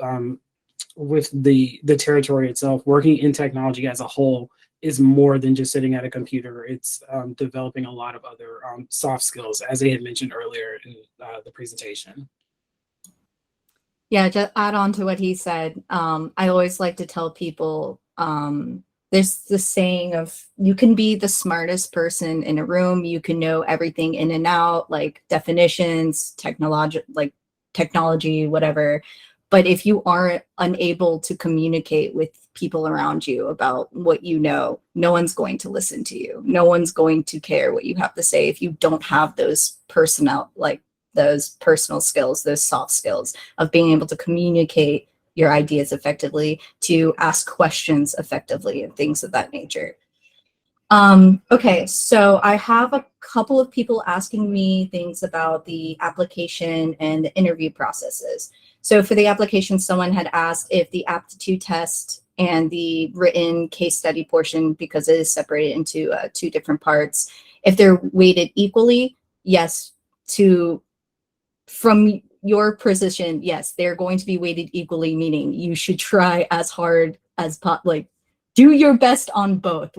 the territory itself. Working in technology as a whole is more than just sitting at a computer. It's developing a lot of other soft skills, as they had mentioned earlier in the presentation. Yeah, just add on to what he said. I always like to tell people there's the saying of you can be the smartest person in a room, you can know everything in and out, like definitions, technology, whatever. But if you aren't unable to communicate with people around you about what you know, no one's going to listen to you. No one's going to care what you have to say if you don't have those those personal skills, those soft skills of being able to communicate your ideas effectively, to ask questions effectively, and things of that nature. Okay, so I have a couple of people asking me things about the application and the interview processes. So for the application, someone had asked if the aptitude test and the written case study portion, because it is separated into two different parts, if they're weighted equally, yes, from your position, yes, they're going to be weighted equally, meaning you should try as hard as do your best on both.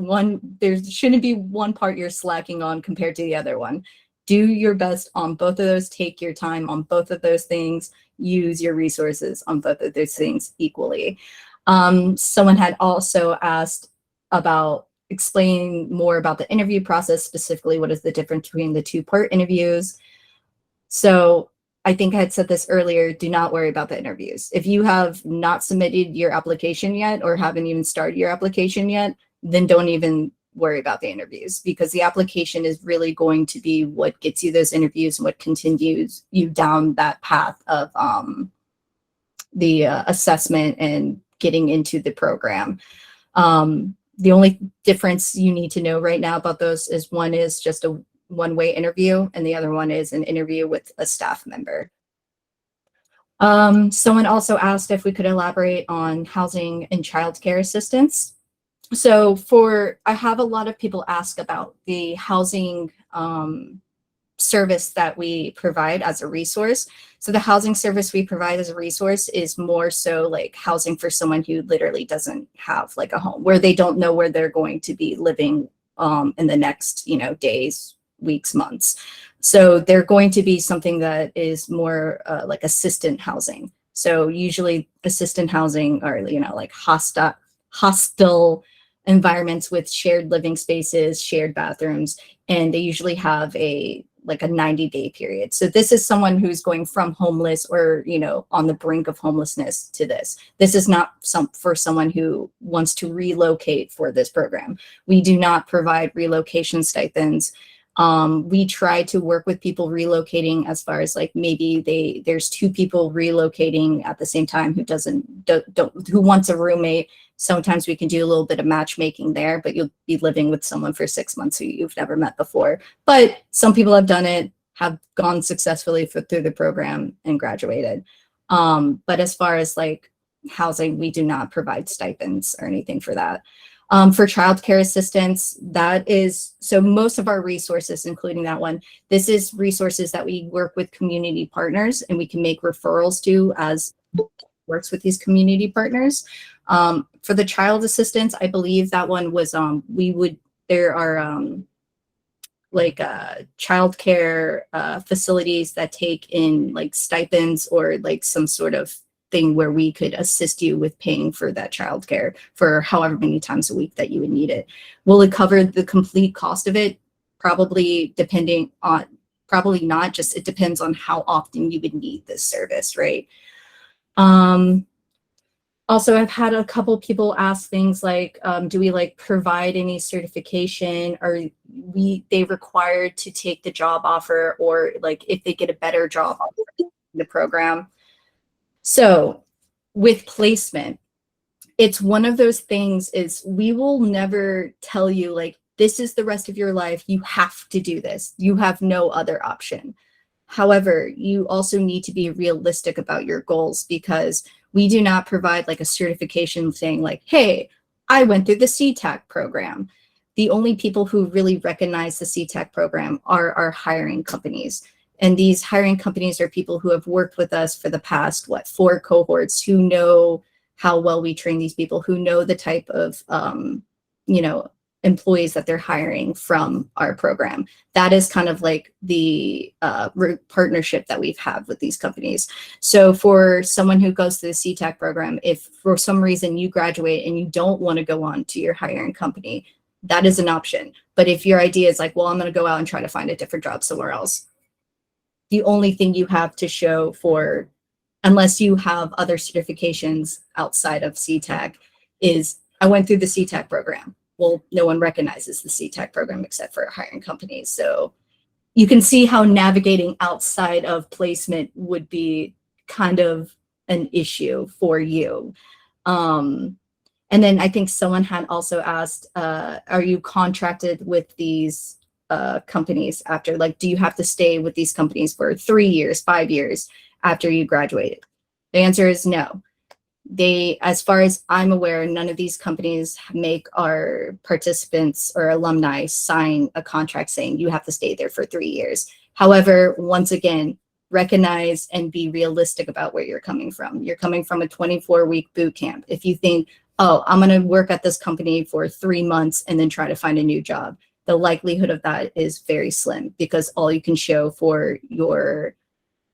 There shouldn't be one part you're slacking on compared to the other one. Do your best on both of those, take your time on both of those things, use your resources on both of those things equally. Someone had also asked about explaining more about the interview process, specifically what is the difference between the two-part interviews. So I think I had said this earlier, do not worry about the interviews. If you have not submitted your application yet or haven't even started your application yet, then don't even worry about the interviews, because the application is really going to be what gets you those interviews and what continues you down that path of the assessment and getting into the program. The only difference you need to know right now about those is one is just a one-way interview, and the other one is an interview with a staff member. Someone also asked if we could elaborate on housing and childcare assistance. So I have a lot of people ask about the housing service that we provide as a resource. So the housing service we provide as a resource is more so like housing for someone who literally doesn't have like a home, where they don't know where they're going to be living in the next, days, weeks, months. So they're going to be something that is more like assistant housing. So usually assistant housing are, like hostile environments with shared living spaces, shared bathrooms, and they usually have a 90-day period. So this is someone who's going from homeless or, on the brink of homelessness to this. This is not for someone who wants to relocate for this program. We do not provide relocation stipends. We try to work with people relocating as far as maybe there's two people relocating at the same time who wants a roommate. Sometimes we can do a little bit of matchmaking there, but you'll be living with someone for 6 months who you've never met before. But some people have done it, have gone successfully through the program and graduated. But as far as housing, we do not provide stipends or anything for that. For childcare assistance, so most of our resources, including that one, this is resources that we work with community partners and we can make referrals to as works with these community partners. For the child assistance, I believe that one was, there are childcare facilities that take in stipends or some sort of thing where we could assist you with paying for that childcare for however many times a week that you would need it. Will it cover the complete cost of it? Probably not, just it depends on how often you would need this service, right? Also, I've had a couple people ask things like, do we provide any certification? Are they required to take the job offer, or if they get a better job offer in the program? So with placement, it's one of those things is we will never tell you this is the rest of your life. You have to do this. You have no other option. However, you also need to be realistic about your goals, because we do not provide a certification saying hey, I went through the CTAC program. The only people who really recognize the CTAC program are our hiring companies. And these hiring companies are people who have worked with us for the past, 4 cohorts, who know how well we train these people, who know the type of employees that they're hiring from our program. That is kind of like the partnership that we've had with these companies. So for someone who goes to the CTAC program, if for some reason you graduate and you don't want to go on to your hiring company, that is an option. But if your idea is like, well, I'm going to go out and try to find a different job somewhere else, the only thing you have to show for, unless you have other certifications outside of CTAC, is I went through the CTAC program. Well, no one recognizes the CTAC program except for hiring companies. So you can see how navigating outside of placement would be kind of an issue for you. And then I think someone had also asked, are you contracted with these companies after, like, do you have to stay with these companies for 3 years, 5 years after you graduated? The answer is no. They, as far as I'm aware, none of these companies make our participants or alumni sign a contract saying you have to stay there for 3 years. However, once again, recognize and be realistic about where you're coming from. You're coming from a 24-week boot camp. If you think, oh, I'm going to work at this company for 3 months and then try to find a new job, the likelihood of that is very slim, because all you can show for your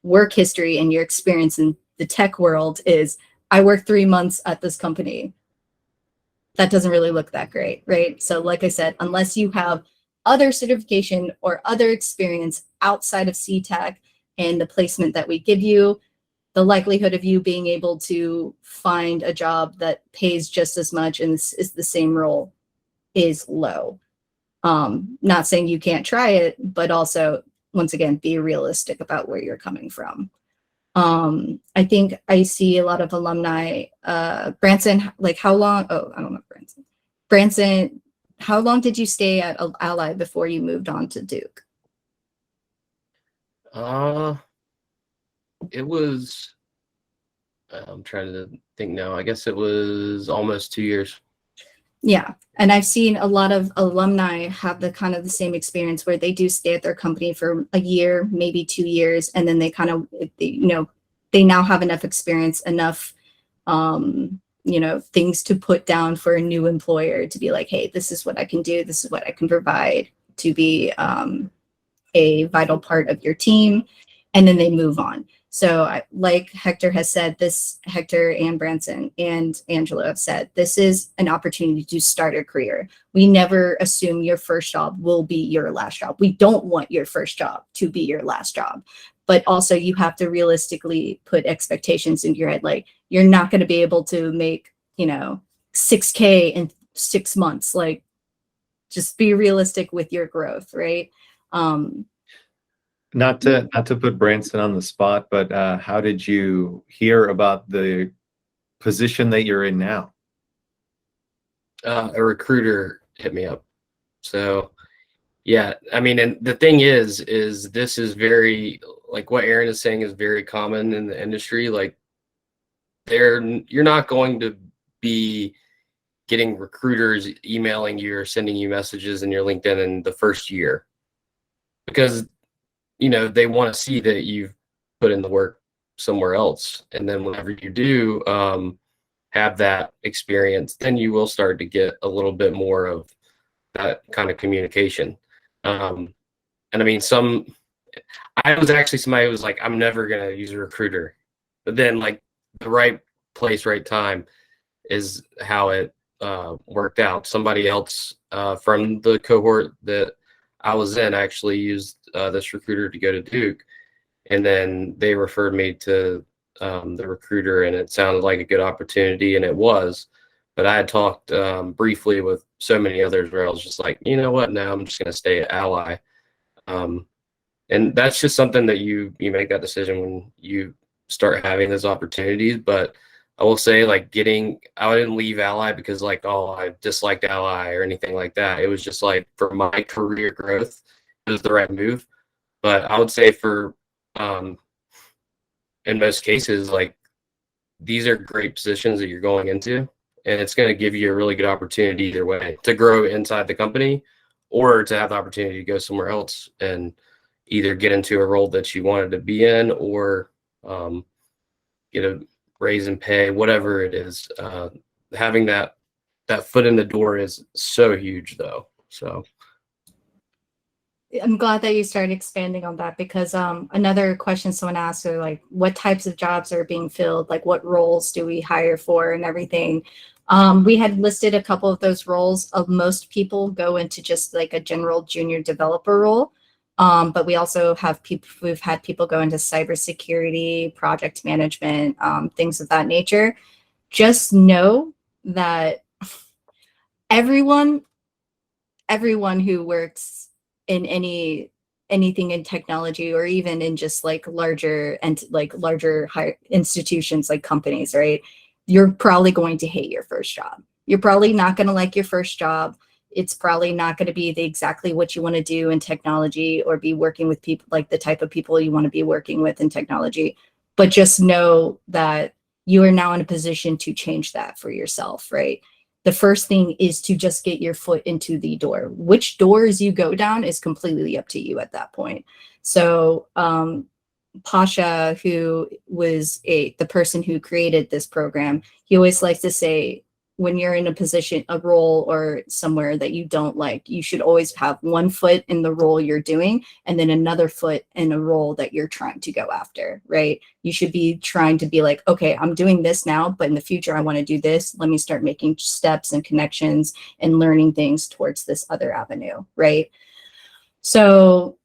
work history and your experience in the tech world is, I worked 3 months at this company. That doesn't really look that great, right? So like I said, unless you have other certification or other experience outside of CTAC and the placement that we give you, the likelihood of you being able to find a job that pays just as much and is the same role is low. Not saying you can't try it, but also, once again, be realistic about where you're coming from. I think I see a lot of alumni, Branson, like how long, oh, I don't know, Branson, how long did you stay at Ally before you moved on to Duke? It was, I'm trying to think now. I guess it was almost 2 years. Yeah. And I've seen a lot of alumni have the kind of the same experience where they do stay at their company for a year, maybe 2 years, and then they kind of, they now have enough experience, enough, things to put down for a new employer to be like, hey, this is what I can do. This is what I can provide to be a vital part of your team. And then they move on. So like Hector has said, Hector and Branson and Angelo have said, this is an opportunity to start a career. We never assume your first job will be your last job. We don't want your first job to be your last job. But also you have to realistically put expectations in your head. Like, you're not going to be able to make, $6K in 6 months. Like, just be realistic with your growth, right? Not to put Branson on the spot, but how did you hear about the position that you're in now? A recruiter hit me up. So yeah, I mean, and the thing is this is very, like what Aaron is saying, is very common in the industry. Like, you're not going to be getting recruiters emailing you or sending you messages in your LinkedIn in the first year, because they want to see that you've put in the work somewhere else. And then whenever you do have that experience, then you will start to get a little bit more of that kind of communication. And I mean, I was actually somebody who was like, I'm never going to use a recruiter. But then, like, the right place, right time is how it worked out. Somebody else from the cohort that I was in actually used this recruiter to go to Duke, and then they referred me to the recruiter, and it sounded like a good opportunity, and it was. But I had talked briefly with so many others where I was just like, you know what, now I'm just going to stay at Ally. And that's just something that you make that decision when you start having those opportunities. But I will say, like, I didn't leave Ally because, like, oh, I disliked Ally or anything like that. It was just like, for my career growth, it was the right move. But I would say for, in most cases, like, these are great positions that you're going into, and it's going to give you a really good opportunity either way to grow inside the company, or to have the opportunity to go somewhere else and either get into a role that you wanted to be in, or get a raise in pay, whatever it is. Having that that foot in the door is so huge though. So I'm glad that you started expanding on that, because another question someone asked are like, what types of jobs are being filled? Like, what roles do we hire for and everything? We had listed a couple of those roles. Most people go into just like a general junior developer role. But we also have people, we've had people go into cybersecurity, project management, things of that nature. Just know that everyone who works in anything in technology, or even in just like larger higher institutions like companies, right? You're probably going to hate your first job. You're probably not going to like your first job. It's probably not going to be exactly what you want to do in technology, or be working with people like the type of people you want to be working with in technology. But just know that you are now in a position to change that for yourself, right? The first thing is to just get your foot into the door. Which doors you go down is completely up to you at that point. So Pasha, who was the person who created this program, he always likes to say, when you're in a position, a role, or somewhere that you don't like, you should always have one foot in the role you're doing and then another foot in a role that you're trying to go after, right? You should be trying to be like, okay, I'm doing this now, but in the future, I want to do this. Let me start making steps and connections and learning things towards this other avenue, right? So,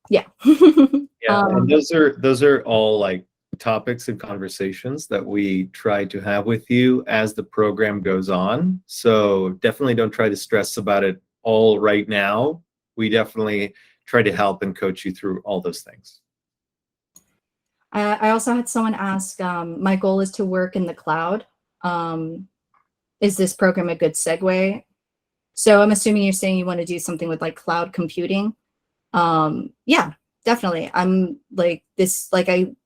yeah. Yeah, and those are all like topics and conversations that we try to have with you as the program goes on. So definitely don't try to stress about it all right now. We definitely try to help and coach you through all those things. I also had someone ask, my goal is to work in the cloud. Is this program a good segue? So I'm assuming you're saying you want to do something with like cloud computing. Yeah, definitely. I'm like this,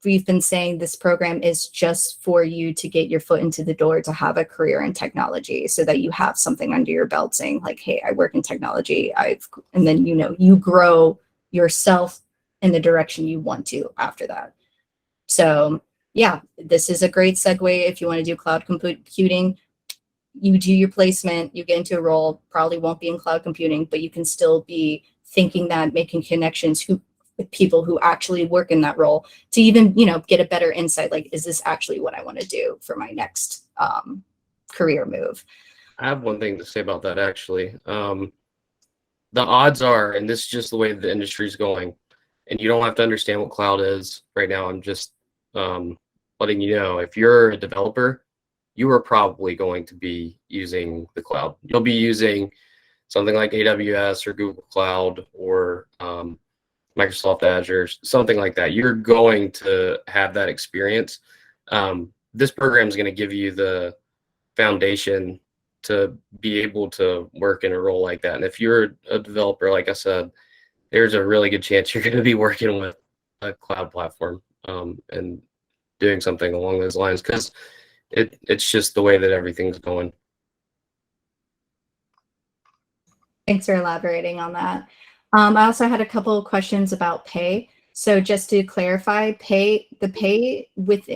we've been saying, this program is just for you to get your foot into the door to have a career in technology, so that you have something under your belt saying like, hey, I work in technology. And then, you grow yourself in the direction you want to after that. So yeah, this is a great segue. If you want to do cloud computing, you do your placement, you get into a role, probably won't be in cloud computing, but you can still be thinking that, making connections with people who actually work in that role, to even, get a better insight, like, is this actually what I want to do for my next career move? I have one thing to say about that, actually. The odds are, and this is just the way the industry is going, and you don't have to understand what cloud is right now. I'm just letting you know, if you're a developer, you are probably going to be using the cloud. You'll be using something like AWS or Google Cloud or Microsoft Azure, something like that. You're going to have that experience. This program is going to give you the foundation to be able to work in a role like that. And if you're a developer, like I said, there's a really good chance you're going to be working with a cloud platform and doing something along those lines, because it's just the way that everything's going. Thanks for elaborating on that. I also had a couple of questions about pay. So just to clarify, the pay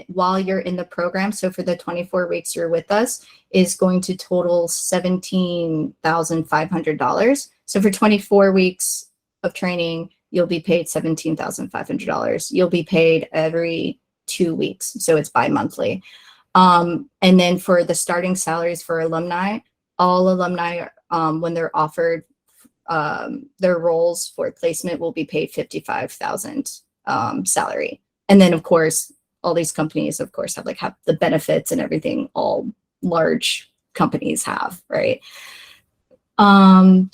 while you're in the program, so for the 24 weeks you're with us, is going to total $17,500. So for 24 weeks of training, you'll be paid $17,500. You'll be paid every 2 weeks, so it's bi-monthly. And then for the starting salaries for alumni, all alumni, when they're offered their roles for placement, will be paid $55,000 salary. And then, of course, all these companies, of course, have the benefits and everything all large companies have, right? And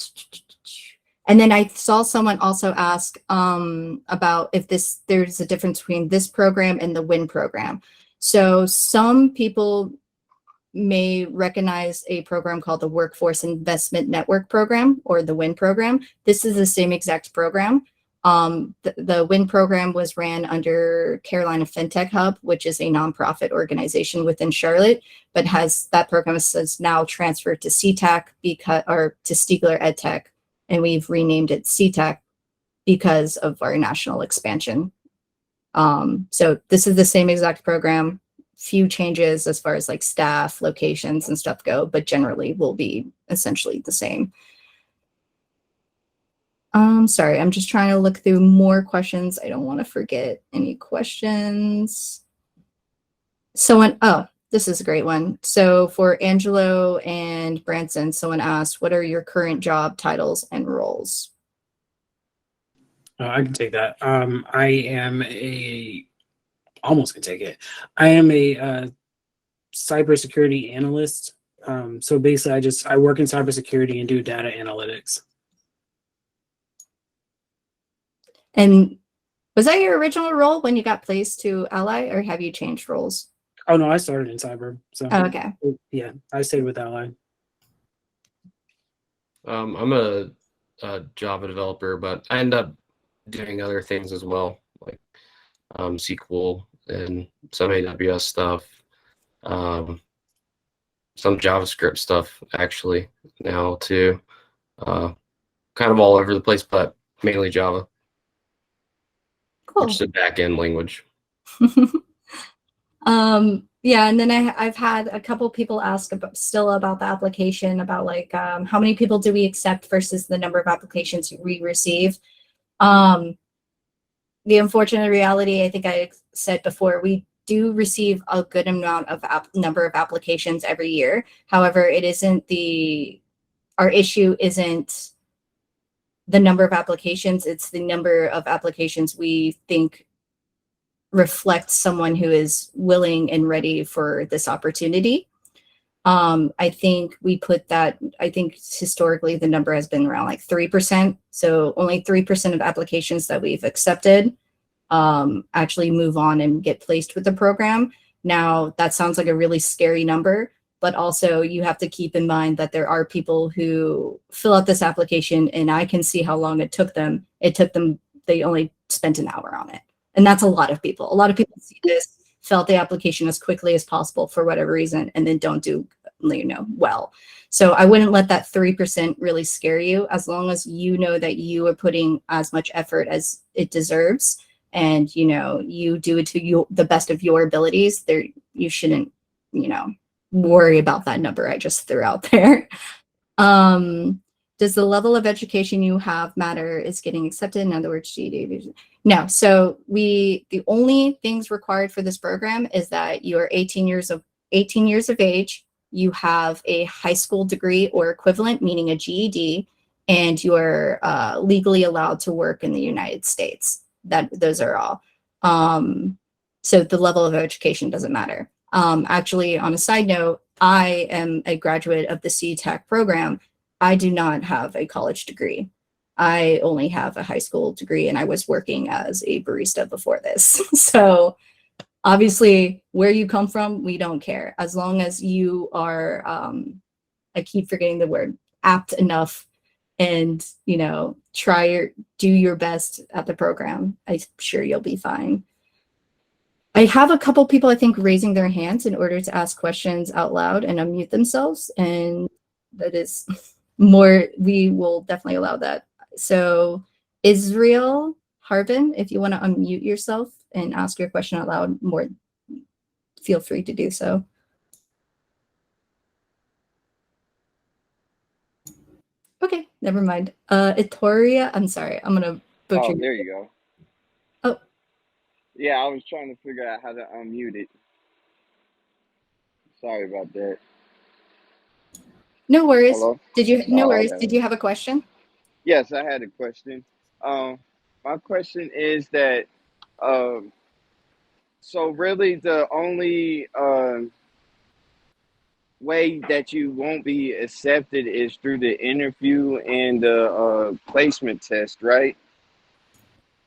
then I saw someone also ask about if there's a difference between this program and the WIN program. So some people may recognize a program called the Workforce Investment Network Program, or the WIN program. This is the same exact program. The WIN program was ran under Carolina FinTech Hub, which is a nonprofit organization within Charlotte, but that program has now transferred to CTAC to Stiegler EdTech, and we've renamed it CTAC because of our national expansion. So this is the same exact program few changes as far as like staff, locations, and stuff go, but generally will be essentially the same. Sorry, I'm just trying to look through more questions. I don't want to forget any questions. Oh, this is a great one. So for Angelo and Branson, someone asked, what are your current job titles and roles? I can take that. Almost can take it. I am a cybersecurity analyst. So basically, I work in cybersecurity and do data analytics. And was that your original role when you got placed to Ally, or have you changed roles? Oh no, I started in cyber. So Oh, okay. yeah, I stayed with Ally. I'm a Java developer, but I end up doing other things as well, like SQL and some AWS stuff, some JavaScript stuff actually now too. Kind of all over the place, but mainly Java, Cool. which is a back-end language. Yeah, and then I've had a couple people ask about the application, about like how many people do we accept versus the number of applications we receive. The unfortunate reality, I think I said before, we do receive a good amount of number of applications every year. However, it isn't our issue isn't the number of applications, it's the number of applications we think reflect someone who is willing and ready for this opportunity. I think historically the number has been around like 3%. So only 3% of applications that we've accepted actually move on and get placed with the program. Now, that sounds like a really scary number, but also you have to keep in mind that there are people who fill out this application and I can see how long it took them. They only spent an hour on it. And that's a lot of people. A lot of people see this, fill out the application as quickly as possible for whatever reason, and then don't do, well. So I wouldn't let that 3% really scare you, as long as you know that you are putting as much effort as it deserves, and you do it to the best of your abilities. You shouldn't, worry about that number I just threw out there. Does the level of education you have matter? Is getting accepted? In other words, GED? No. So the only things required for this program is that you are 18 years of age, you have a high school degree or equivalent, meaning a GED, and you are legally allowed to work in the United States. Those are all. So the level of education doesn't matter. Actually, on a side note, I am a graduate of the CTAC program. I do not have a college degree. I only have a high school degree, and I was working as a barista before this. So obviously, where you come from, we don't care. As long as you are, I keep forgetting the word, apt enough, and do your best at the program, I'm sure you'll be fine. I have a couple people, I think, raising their hands in order to ask questions out loud and unmute themselves, and that is more, we will definitely allow that. So Israel Harbin, if you want to unmute yourself and ask your question out loud, feel free to do so. Okay, never mind. Itoria, I'm sorry, I'm gonna butcher. Oh, there you go. Oh. Yeah, I was trying to figure out how to unmute it. Sorry about that. No worries. Hello? No Oh, worries. okay. Did you have a question? Yes, I had a question. My question is that, so really the only way that you won't be accepted is through the interview and the placement test, right?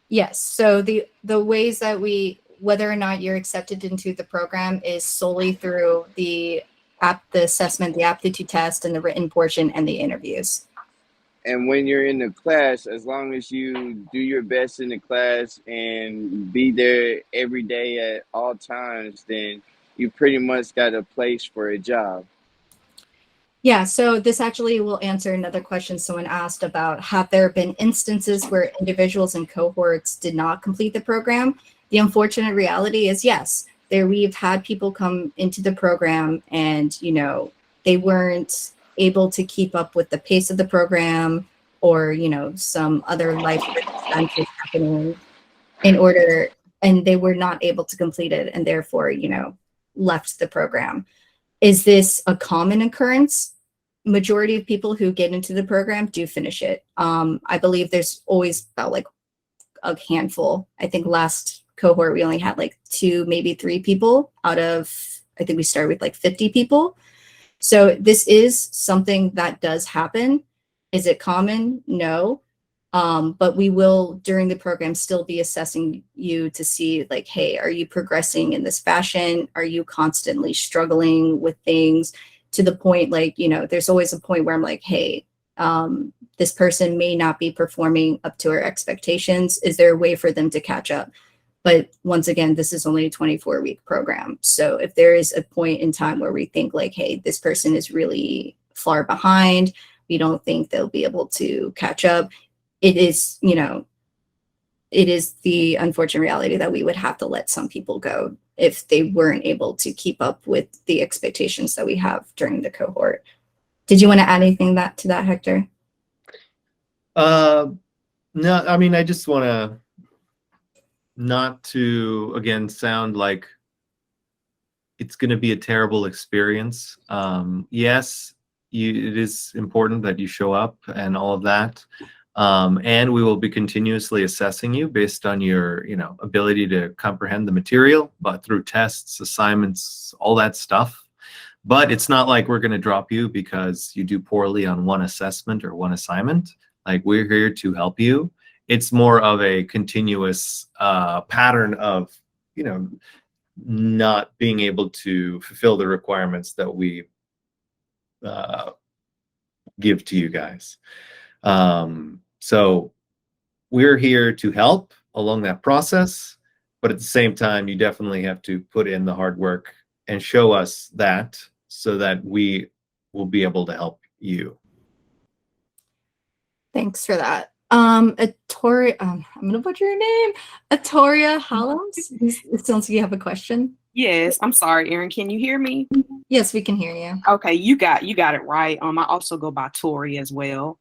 Yes. So the ways that whether or not you're accepted into the program is solely through the assessment, the aptitude test, and the written portion, and the interviews. And when you're in the class, as long as you do your best in the class and be there every day at all times, then you pretty much got a place for a job. Yeah, so this actually will answer another question someone asked about, have there been instances where individuals and cohorts did not complete the program? The unfortunate reality is yes. we've had people come into the program and, you know, they weren't able to keep up with the pace of the program, or, you know, some other life circumstances happening and they were not able to complete it, and therefore, you know, left the program. Is this a common occurrence? Majority of people who get into the program do finish it. I believe there's always about like a handful. I think last cohort we only had like 2, maybe 3 people out of, I think we started with like 50 people. So this is something that does happen. Is it common? No. But we will, during the program, still be assessing you to see like, hey, are you progressing in this fashion? Are you constantly struggling with things to the point, like, you know, there's always a point where I'm like, hey, this person may not be performing up to our expectations. Is there a way for them to catch up? But once again, this is only a 24-week program. So if there is a point in time where we think like, hey, this person is really far behind, we don't think they'll be able to catch up, it is, you know, it is the unfortunate reality that we would have to let some people go if they weren't able to keep up with the expectations that we have during the cohort. Did you want to add anything to that, Hector? No, I mean, I just want to not to, again, sound like it's going to be a terrible experience. Yes, it is important that you show up and all of that. And we will be continuously assessing you based on your, you know, ability to comprehend the material, but through tests, assignments, all that stuff. But it's not like we're going to drop you because you do poorly on one assessment or one assignment. Like, we're here to help you. It's more of a continuous pattern of, you know, not being able to fulfill the requirements that we give to you guys. So we're here to help along that process, but at the same time, you definitely have to put in the hard work and show us that so that we will be able to help you. Thanks for that. Atoria, I'm gonna butcher your name. Atoria Hallows. It sounds like you have a question. Yes, I'm sorry, Erin. Can you hear me? Yes, we can hear you. Okay, you got it right. I also go by Tori as well.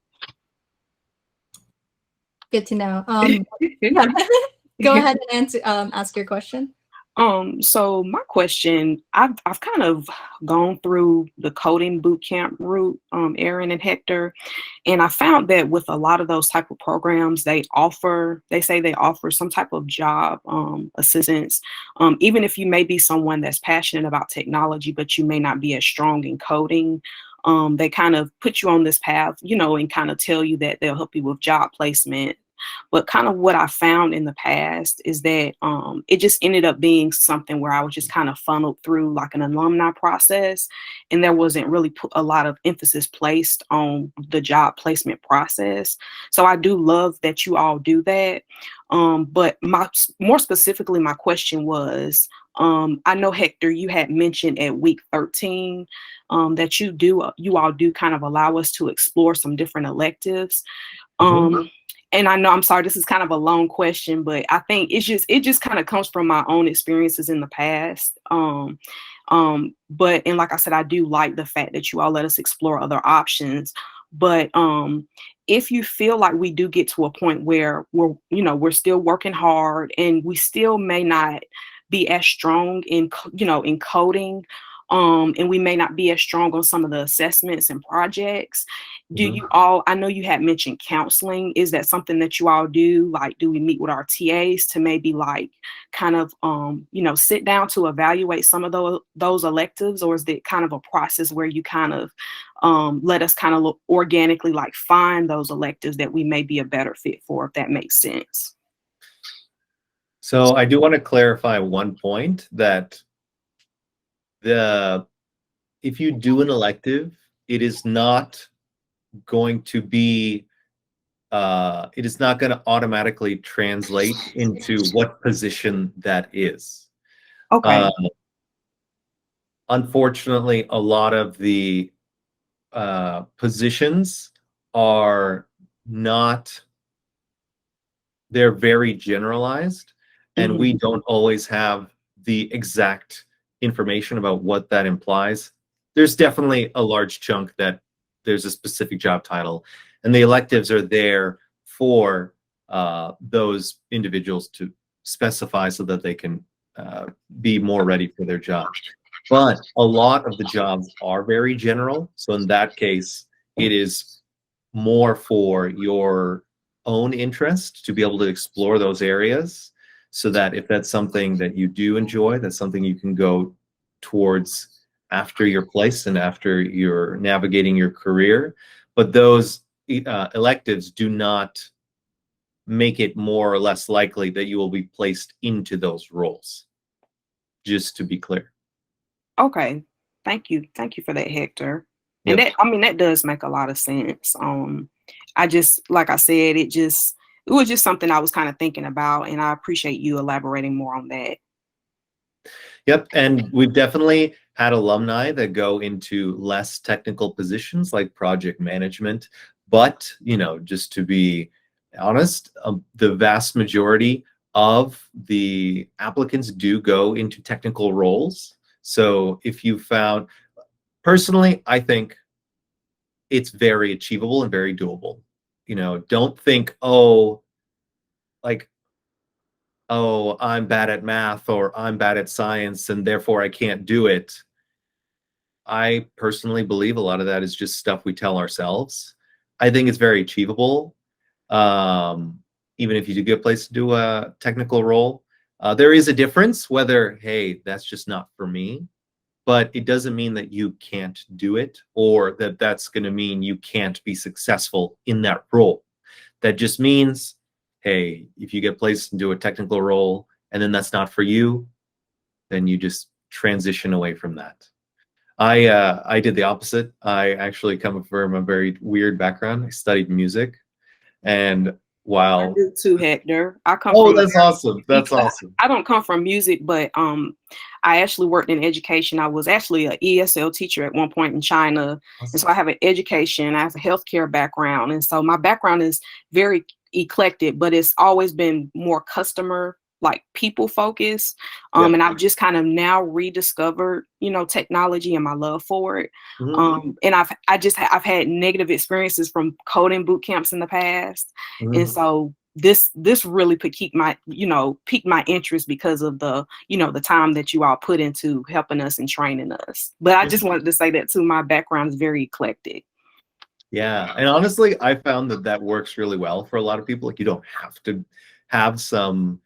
Good to know. Yeah. Go ahead and ask your question. So my question, I've kind of gone through the coding boot camp route, Erin and Hector, and I found that with a lot of those type of programs, they say they offer some type of job assistance. Even if you may be someone that's passionate about technology, but you may not be as strong in coding, they kind of put you on this path, you know, and kind of tell you that they'll help you with job placement. But kind of what I found in the past is that it just ended up being something where I was just kind of funneled through like an alumni process, and there wasn't really a lot of emphasis placed on the job placement process. So I do love that you all do that. But more specifically, my question was, I know, Hector, you had mentioned at week 13 that you all do kind of allow us to explore some different electives. And I know, I'm sorry, this is kind of a long question, but I think it just kind of comes from my own experiences in the past. But and like I said, I do like the fact that you all let us explore other options. But if you feel like we do get to a point where we're still working hard and we still may not be as strong in coding, and we may not be as strong on some of the assessments and projects. Do you all, I know you had mentioned counseling. Is that something that you all do? Like, do we meet with our TAs to maybe like kind of, sit down to evaluate some of those electives? Or is it kind of a process where you kind of let us kind of organically like find those electives that we may be a better fit for, if that makes sense? So I do want to clarify one point, that if you do an elective, it is not going to be it is not going to automatically translate into what position that is. Okay. Unfortunately, a lot of the positions are not, they're very generalized, and we don't always have the exact information about what that implies. There's definitely a large chunk that there's a specific job title, and the electives are there for those individuals to specify so that they can be more ready for their job. But a lot of the jobs are very general. So in that case, it is more for your own interest to be able to explore those areas, so that if that's something that you do enjoy, that's something you can go towards after you're placed and after you're navigating your career. But those electives do not make it more or less likely that you will be placed into those roles, just to be clear. Okay. Thank you for that, Hector. And Yep. that does make a lot of sense. I just, like I said, it was just something I was kind of thinking about, and I appreciate you elaborating more on that. Yep, and we've definitely had alumni that go into less technical positions like project management. But, just to be honest, the vast majority of the applicants do go into technical roles. So if you found, personally, I think it's very achievable and very doable. Don't think, oh, I'm bad at math or I'm bad at science and therefore I can't do it. I personally believe a lot of that is just stuff we tell ourselves. I think it's very achievable. Even if you do get placed to do a technical role, there is a difference whether, hey, that's just not for me, but it doesn't mean that you can't do it, or that that's going to mean you can't be successful in that role. That just means, hey, if you get placed into a technical role and then that's not for you, then you just transition away from that. I did the opposite. I actually come from a very weird background. I studied music, and while I do too, Hector. that's awesome. That's awesome. I don't come from music, but I actually worked in education. I was actually an ESL teacher at one point in China. Awesome. And so I have an education, I have a healthcare background. And so my background is very eclectic, but it's always been more customer, like people focused. Yep. And I've just kind of now rediscovered, technology and my love for it. Mm-hmm. And I've had negative experiences from coding boot camps in the past. Mm-hmm. And so this really piqued my interest because of the time that you all put into helping us and training us. But I just wanted to say that too. My background is very eclectic. Yeah, and honestly, I found that works really well for a lot of people. Like, you don't have to have some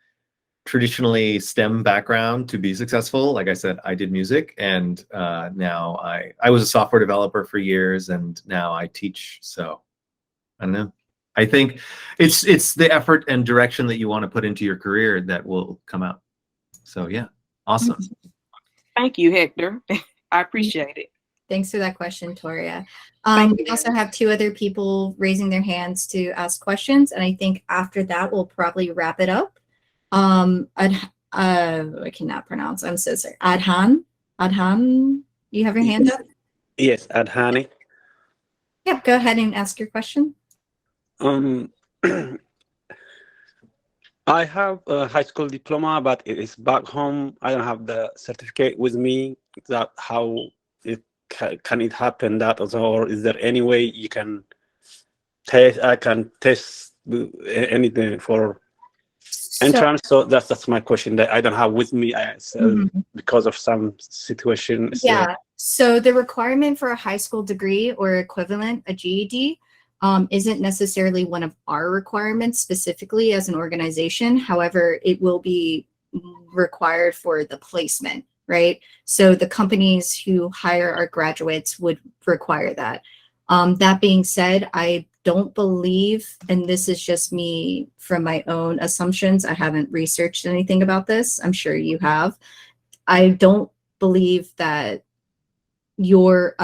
traditionally STEM background to be successful. Like I said, I did music, and now I was a software developer for years, and now I teach. So I don't know. I think it's the effort and direction that you want to put into your career that will come out. So yeah, awesome. Thank you, Hector. I appreciate it. Thanks for that question, Toria. We also have two other people raising their hands to ask questions, and I think after that we'll probably wrap it up. I cannot pronounce. I'm so sorry. Adhan, you have your hand up? Yes, Adhani. Yeah, go ahead and ask your question. I have a high school diploma, but it is back home. I don't have the certificate with me. That how it can it happen that also, or is there any way you can test? I can test anything for entrance. So that's my question that I don't have with me. Because of some situation. Yeah. So the requirement for a high school degree or equivalent, a GED, isn't necessarily one of our requirements specifically as an organization. However, it will be required for the placement, right? So the companies who hire our graduates would require that. That being said, I don't believe, and this is just me from my own assumptions, I haven't researched anything about this. I'm sure you have. I don't believe that your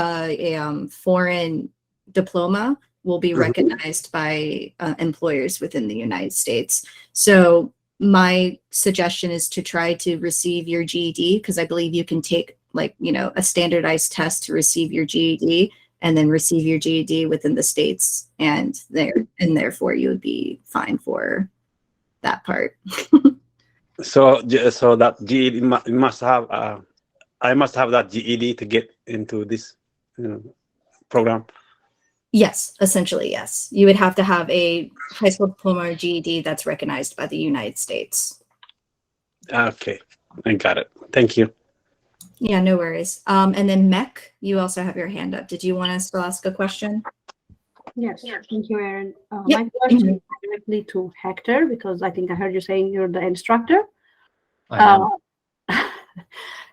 foreign diploma will be recognized by employers within the United States. So my suggestion is to try to receive your GED, because I believe you can take a standardized test to receive your GED, and then receive your GED within the States, and therefore you would be fine for that part. So that GED must have. I must have that GED to get into this program. Yes, essentially, yes. You would have to have a high school diploma or GED that's recognized by the United States. Okay, I got it. Thank you. Yeah, no worries. And then Mech, you also have your hand up. Did you want us to ask a question? Yes, thank you, Erin. Yep. My question is directly to Hector, because I think I heard you saying you're the instructor. I am.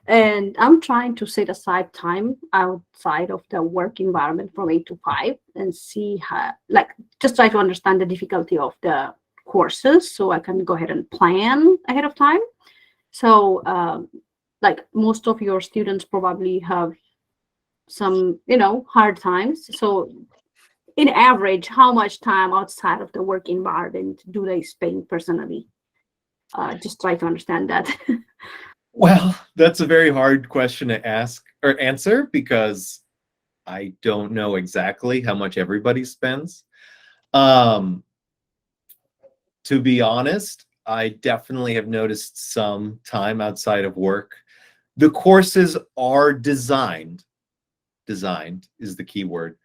And I'm trying to set aside time outside of the work environment from 8 to 5 and see how, like, just try to understand the difficulty of the courses so I can go ahead and plan ahead of time. So, like, most of your students probably have some, hard times. So, in average, how much time outside of the work environment do they spend personally? Just try to understand that. Well, that's a very hard question to ask or answer because I don't know exactly how much everybody spends. To be honest, I definitely have noticed some time outside of work. The courses are designed is the key word,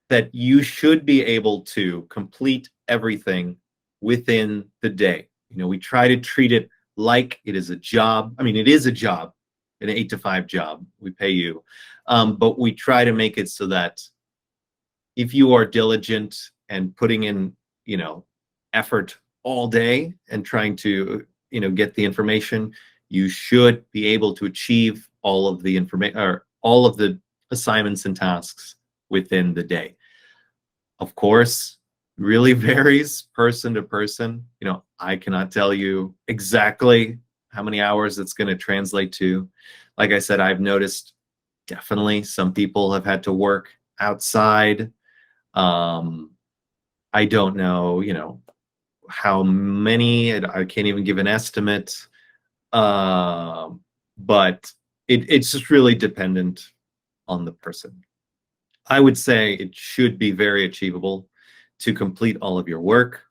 that you should be able to complete everything within the day. We try to treat it like it is a job. I mean, it is a job, an 8 to 5 job. We pay you. But we try to make it so that if you are diligent and putting in, effort all day and trying to, get the information, you should be able to achieve all of the information or all of the assignments and tasks within the day. Of course, really varies person to person. I cannot tell you exactly how many hours it's going to translate to. Like I said, I've noticed definitely some people have had to work outside. I don't know, how many, I can't even give an estimate. But it's just really dependent on the person. I would say it should be very achievable to complete all of your work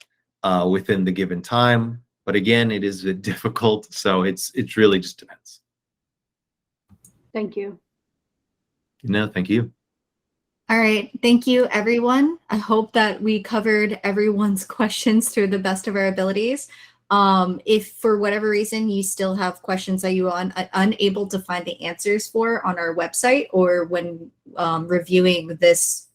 within the given time. But again, it is difficult, so it's really just depends. Thank you. No, thank you. All right. Thank you, everyone. I hope that we covered everyone's questions to the best of our abilities. If for whatever reason you still have questions that you are unable to find the answers for on our website or when reviewing this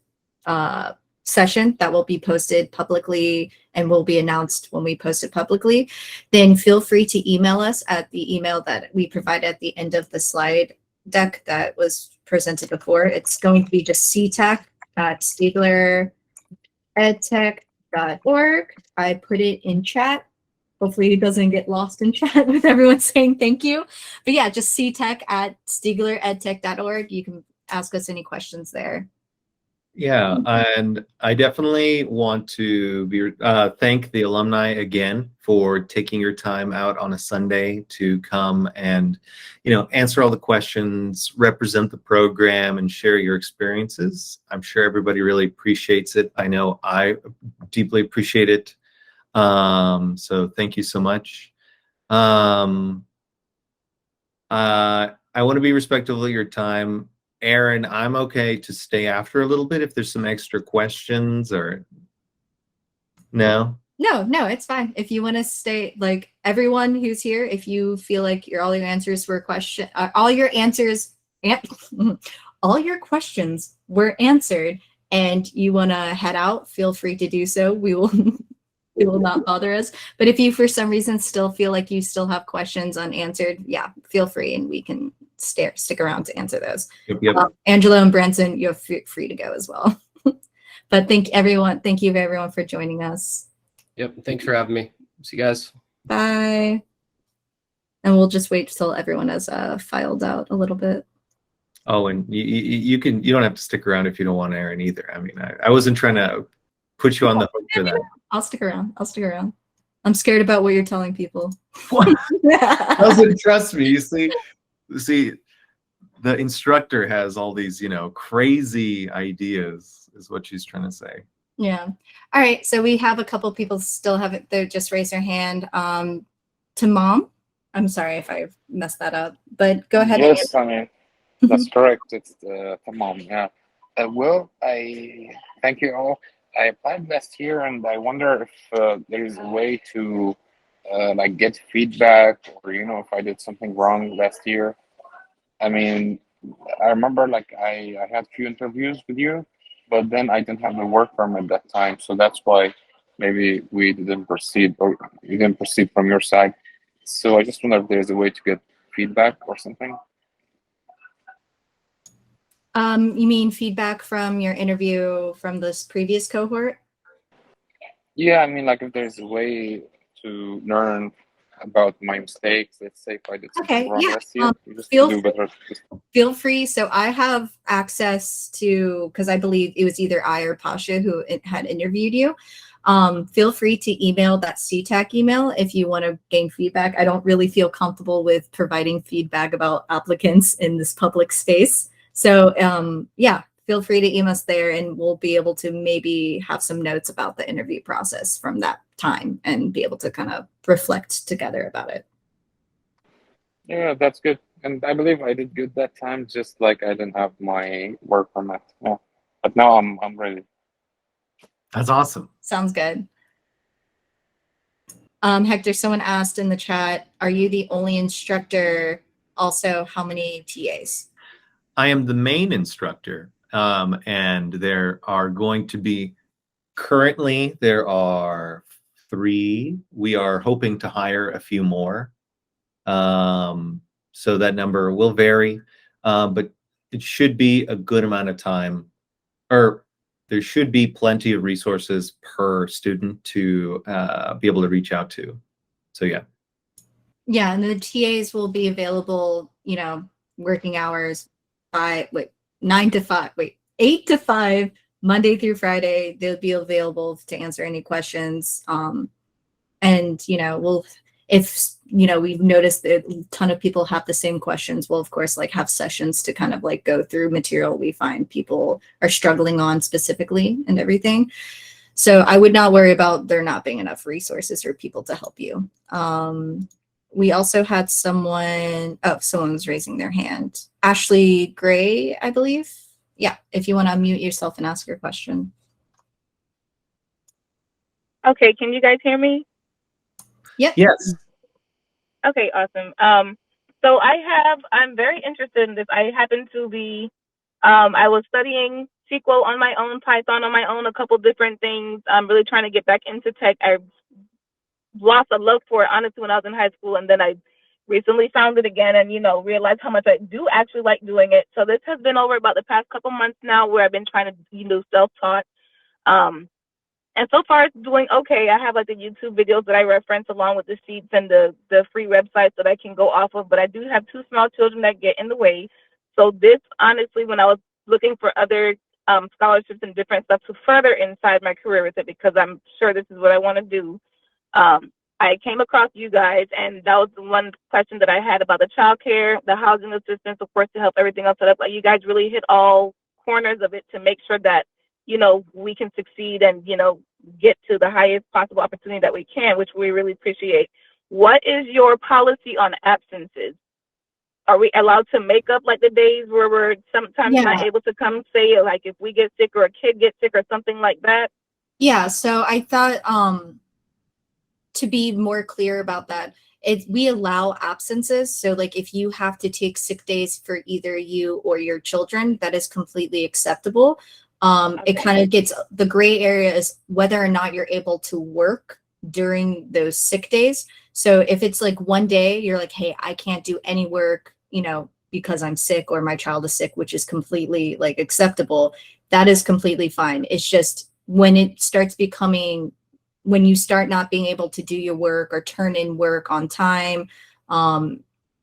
session that will be posted publicly and will be announced when we post it publicly, then feel free to email us at the email that we provide at the end of the slide deck that was presented before. It's going to be just ctac@stiegleredtech.org. I put it in chat. Hopefully it doesn't get lost in chat with everyone saying thank you. But yeah, just ctac@stiegleredtech.org. You can ask us any questions there. Yeah, and I definitely want to thank the alumni again for taking your time out on a Sunday to come and, answer all the questions, represent the program, and share your experiences. I'm sure everybody really appreciates it. I know I deeply appreciate it. So thank you so much. I want to be respectful of your time. Erin, I'm okay to stay after a little bit if there's some extra questions or no? No, it's fine. If you want to stay, like everyone who's here, if you feel like all your answers were all your questions were answered and you want to head out, feel free to do so. We will it will not bother us. But if you for some reason still feel like you still have questions unanswered, yeah, feel free and we can stick around to answer those. Yep. Angela and Branson, you're free to go as well. But thank you everyone for joining us. Yep. Thanks for having me. See you guys. Bye. And we'll just wait till everyone has filed out a little bit. Oh, and you don't have to stick around if you don't want Erin either. I mean, I wasn't trying to put you on the hook for that. I'll stick around. I'm scared about what you're telling people. Doesn't trust me. You see, the instructor has all these, crazy ideas, is what she's trying to say. Yeah. All right. So we have a couple people still have it. They just raise their hand. To Mom, I'm sorry if I messed that up, but go ahead. Yes, I mean, that's correct. It's tamam. Yeah. Well, I thank you all. I applied last year, and I wonder if there is a way to like get feedback, or if I did something wrong last year. I mean, I remember like I had few interviews with you, but then I didn't have the work permit that time, so that's why maybe we didn't proceed, or you didn't proceed from your side. So I just wonder if there's a way to get feedback or something. You mean feedback from your interview from this previous cohort? Yeah, I mean, like if there's a way to learn about my mistakes, let's say if I did something Okay, wrong yeah. last year, just to Feel do free, better. feel free. So I have access to, because I believe it was either I or Pasha who had interviewed you. Feel free to email that CTAC email if you want to gain feedback. I don't really feel comfortable with providing feedback about applicants in this public space. So yeah, feel free to email us there, and we'll be able to maybe have some notes about the interview process from that time and be able to kind of reflect together about it. Yeah, that's good. And I believe I did good that time, just like I didn't have my work permit. Yeah. But now I'm ready. That's awesome. Sounds good. Hector, someone asked in the chat, are you the only instructor? Also, how many TAs? I am the main instructor, and there are going to be, currently there are 3. We are hoping to hire a few more. So that number will vary, but it should be a good amount of time, or there should be plenty of resources per student to be able to reach out to. So yeah. Yeah, and the TAs will be available, working hours 9 to 5, 8 to 5, Monday through Friday. They'll be available to answer any questions. And, if, we've noticed that a ton of people have the same questions, we'll of course have sessions to kind of go through material we find people are struggling on specifically and everything. So I would not worry about there not being enough resources or people to help you. We also had someone was raising their hand. Ashley Gray, I believe. Yeah, if you want to unmute yourself and ask your question. Okay, can you guys hear me? Yep. Yes. Okay, awesome. So I'm very interested in this. I happen to be, I was studying SQL on my own, Python on my own, a couple different things. I'm really trying to get back into tech. I lost a love for it, honestly, when I was in high school, and then I recently found it again and, realized how much I do actually like doing it. So this has been over about the past couple months now where I've been trying to, self-taught. And so far it's doing okay. I have the YouTube videos that I reference along with the sheets and the free websites that I can go off of, but I do have 2 small children that get in the way. So this, honestly, when I was looking for other scholarships and different stuff to further inside my career with it, because I'm sure this is what I want to do, I came across you guys, and that was the one question that I had about the childcare, the housing assistance, of course, to help everything else set up. You guys really hit all corners of it to make sure that we can succeed and, get to the highest possible opportunity that we can, which we really appreciate. What is your policy on absences? Are we allowed to make up the days where we're sometimes not able to come, say, if we get sick or a kid gets sick or something like that? Yeah, so I thought to be more clear about that, we allow absences. So if you have to take sick days for either you or your children, that is completely acceptable. Okay. It kind of gets, the gray area is whether or not you're able to work during those sick days. So if it's one day you're hey, I can't do any work, because I'm sick or my child is sick, which is completely acceptable, that is completely fine. It's just when it starts becoming, when you start not being able to do your work or turn in work on time,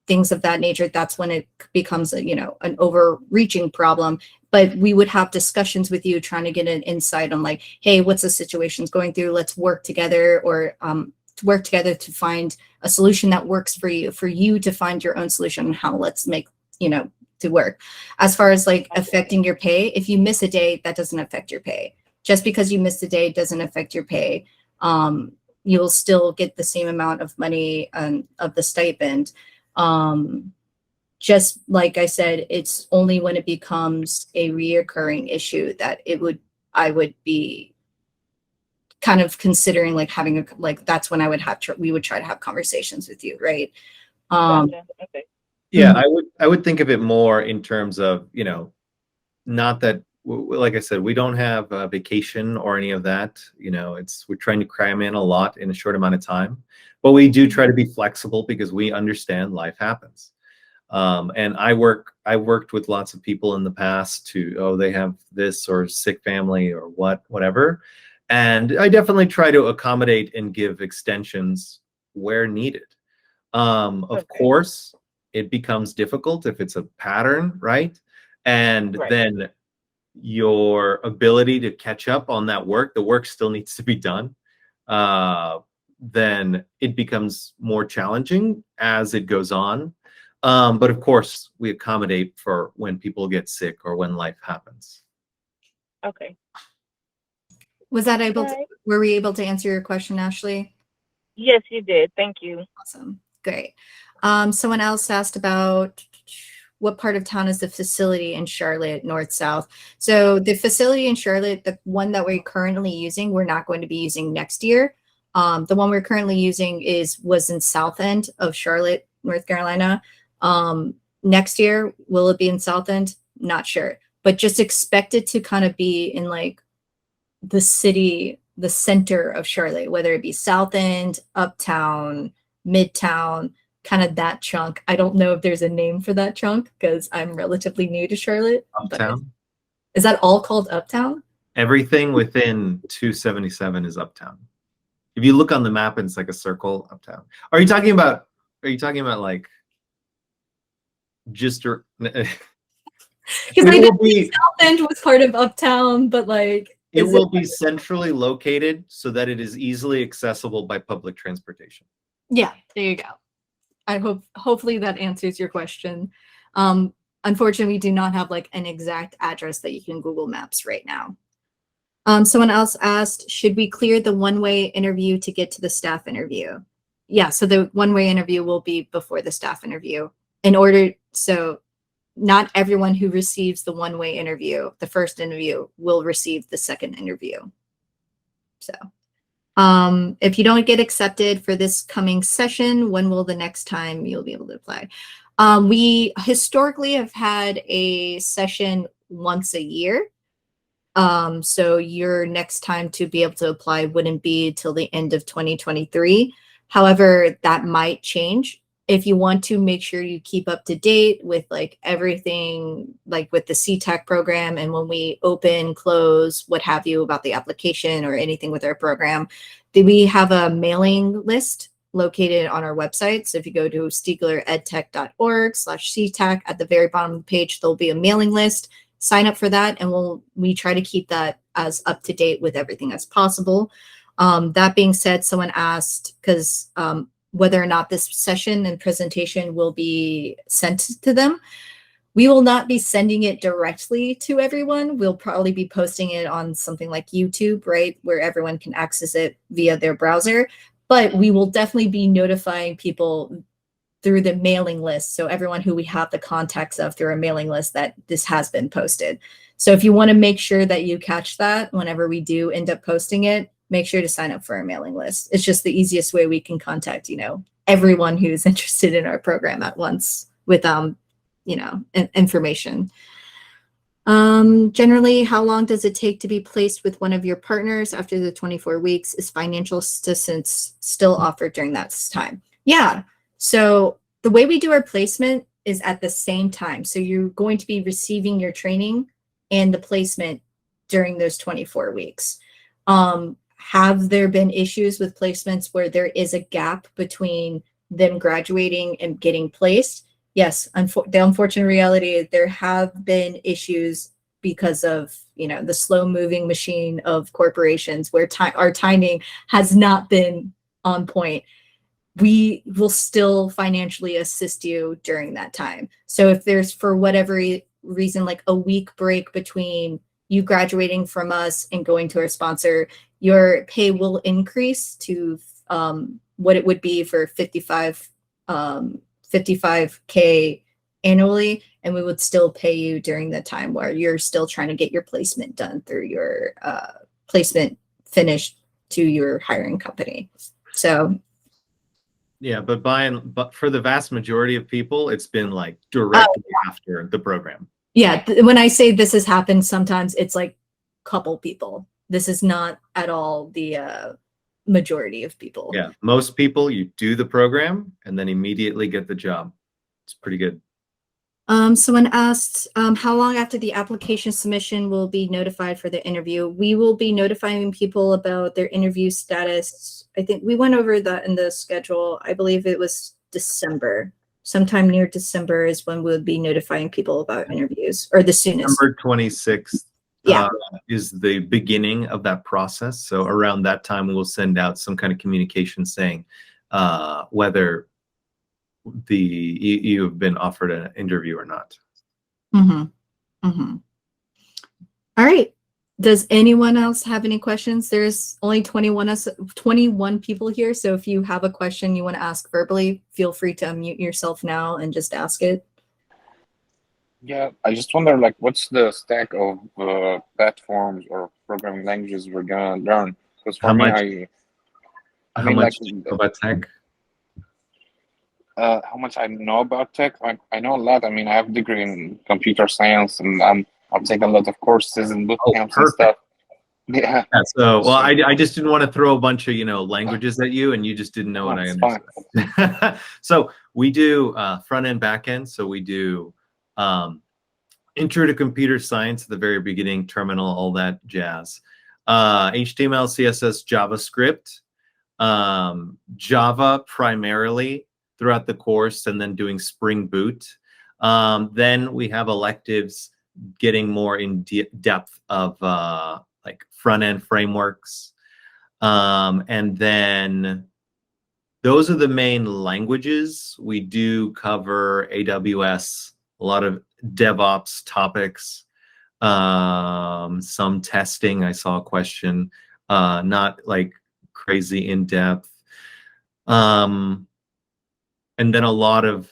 things of that nature, that's when it becomes an overreaching problem. But we would have discussions with you trying to get an insight on hey, what's the situation's going through? Let's work together, or to work together to find a solution that works for you to find your own solution and how let's make, to work. As far as affecting your pay, if you miss a day, that doesn't affect your pay. Just because you missed a day doesn't affect your pay. you'll still get the same amount of money of the stipend. Just like I said, it's only when it becomes a reoccurring issue that I would be kind of considering like having that's when I would we would try to have conversations with you, right? Gotcha. Okay. Yeah, I would think of it more in terms of, not that, like I said, we don't have a vacation or any of that. We're trying to cram in a lot in a short amount of time, but we do try to be flexible because we understand life happens. And I worked with lots of people in the past they have this or sick family or whatever. And I definitely try to accommodate and give extensions where needed. Of course, it becomes difficult if it's a pattern, right? And then your ability to catch up on that work, the work still needs to be done. Then it becomes more challenging as it goes on. But of course, we accommodate for when people get sick or when life happens. Okay. Was that were we able to answer your question, Ashley? Yes, you did. Thank you. Awesome. Great. Someone else asked about what part of town is the facility in Charlotte, north, south. So the facility in Charlotte, the one that we're currently using, we're not going to be using next year. The one we're currently using was in South End of Charlotte, North Carolina. Next year, will it be in South End? Not sure, but just expect it to kind of be in like the city, the center of Charlotte, whether it be South End, Uptown, Midtown, kind of that chunk. I don't know if there's a name for that chunk because I'm relatively new to Charlotte. Uptown? Is that all called Uptown? Everything within 277 is Uptown. If you look on the map and it's like a circle, Uptown. Are you talking about like just because I know South End was part of Uptown, but like it will be centrally located so that it is easily accessible by public transportation. Yeah, there you go. I hopefully that answers your question. Unfortunately, we do not have like an exact address that you can Google Maps right now. Someone else asked, should we clear the one-way interview to get to the staff interview? Yeah, so the one-way interview will be before the staff interview. So not everyone who receives the one-way interview, the first interview, will receive the second interview. So if you don't get accepted for this coming session, when will the next time you'll be able to apply? We historically have had a session once a year. So your next time to be able to apply wouldn't be till the end of 2023. However, that might change. If you want to make sure you keep up to date with like everything, like with the CTAC program, and when we open, close, what have you about the application or anything with our program, we have a mailing list located on our website. So if you go to stiegleredtech.org/CTAC, at the very bottom of the page, there'll be a mailing list. Sign up for that, and we try to keep that as up to date with everything as possible. That being said, someone asked because whether or not this session and presentation will be sent to them. We will not be sending it directly to everyone. We'll probably be posting it on something like YouTube, right, where everyone can access it via their browser. But we will definitely be notifying people through the mailing list. So everyone who we have the contacts of through our mailing list that this has been posted. So if you want to make sure that you catch that whenever we do end up posting it, make sure to sign up for our mailing list. It's just the easiest way we can contact, everyone who's interested in our program at once with, information. Generally, how long does it take to be placed with one of your partners after the 24 weeks? Is financial assistance still offered during that time? Yeah. So the way we do our placement is at the same time. So you're going to be receiving your training and the placement during those 24 weeks. Have there been issues with placements where there is a gap between them graduating and getting placed? Yes. The unfortunate reality is there have been issues because of, the slow moving machine of corporations where our timing has not been on point. We will still financially assist you during that time. So if there's, for whatever reason, like a week break between you graduating from us and going to our sponsor, your pay will increase to what it would be for 55K annually, and we would still pay you during the time where you're still trying to get your placement done through your placement finished to your hiring company. So yeah, but for the vast majority of people, it's been like directly after the program. Yeah, when I say this has happened, sometimes it's like couple people. This is not at all the majority of people. Yeah, most people, you do the program and then immediately get the job. It's pretty good. Someone asked, how long after the application submission will be notified for the interview? We will be notifying people about their interview status. I think we went over that in the schedule. I believe it was December. Sometime near December is when we'll be notifying people about interviews, or the soonest. December 26th Yeah. Is the beginning of that process. So around that time, we'll send out some kind of communication saying whether you have been offered an interview or not. All right. Does anyone else have any questions? There's only 21 people here. So if you have a question you want to ask verbally, feel free to unmute yourself now and just ask it. Yeah, I just wonder, like, what's the stack of platforms or programming languages we're gonna learn? Because for me, I mean, much like, do you know about tech? how much I know about tech, I know a lot. I mean, I have a degree in computer science, and I'm taking a lot of courses and boot camps and stuff. Yeah. Yeah, so, well, I just didn't want to throw a bunch of, languages at you, and you just didn't know what I understood. So we do front end, back end. So we do intro to computer science at the very beginning, terminal, all that jazz. HTML, CSS, JavaScript, Java primarily throughout the course, and then doing Spring Boot. Then we have electives getting more in depth of like front-end frameworks. And then those are the main languages. We do cover AWS, a lot of DevOps topics, some testing. I saw a question, not like crazy in depth. And then a lot of,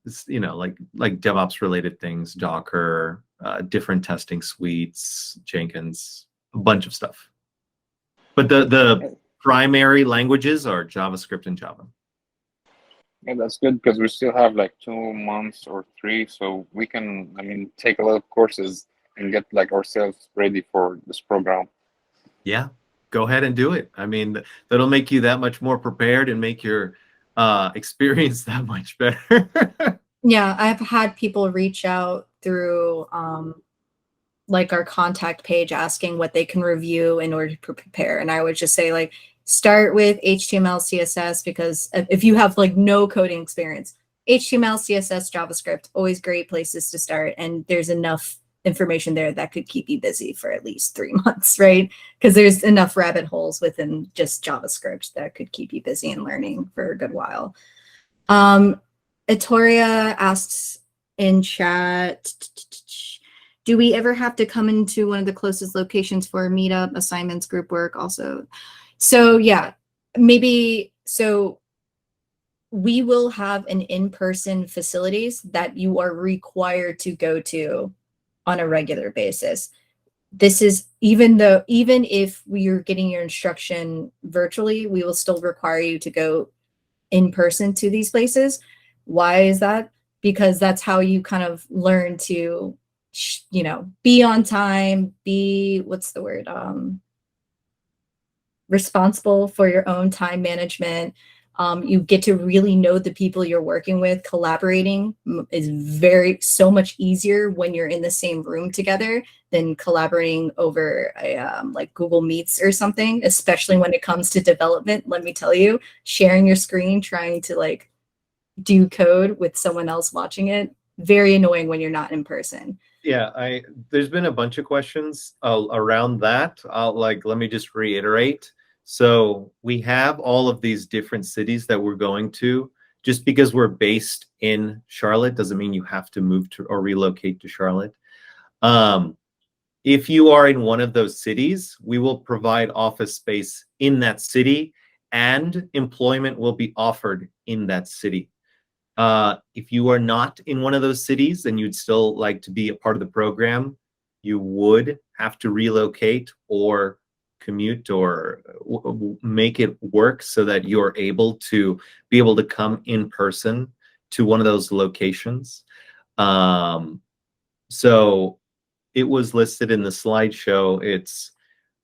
like DevOps related things, Docker, different testing suites, Jenkins, a bunch of stuff. But the primary languages are JavaScript and Java. Yeah, that's good, because we still have like 2 months or 3, so we can, I mean, take a lot of courses and get like ourselves ready for this program. Yeah, go ahead and do it. I mean, that'll make you that much more prepared and make your experience that much better. Yeah, I've had people reach out through like our contact page asking what they can review in order to prepare. And I would just say, like, start with HTML, CSS, because if you have like no coding experience, HTML, CSS, JavaScript, always great places to start. And there's enough information there that could keep you busy for at least 3 months, right? Because there's enough rabbit holes within just JavaScript that could keep you busy and learning for a good while. Etoria asks in chat, do we ever have to come into one of the closest locations for a meetup, assignments, group work also? So yeah, maybe, so we will have an in-person facilities that you are required to go to on a regular basis. This is even if you're getting your instruction virtually, we will still require you to go in person to these places. Why is that? Because that's how you kind of learn to, be on time, responsible for your own time management. You get to really know the people you're working with. Collaborating is so much easier when you're in the same room together than collaborating over like Google Meets or something, especially when it comes to development. Let me tell you, sharing your screen, trying to like do code with someone else watching it, very annoying when you're not in person. Yeah, there's been a bunch of questions around that. Let me just reiterate. So we have all of these different cities that we're going to. Just because we're based in Charlotte doesn't mean you have to move to or relocate to Charlotte. If you are in one of those cities, we will provide office space in that city, and employment will be offered in that city. If you are not in one of those cities and you'd still like to be a part of the program, you would have to relocate or commute or make it work so that you're able to come in person to one of those locations. So it was listed in the slideshow. It's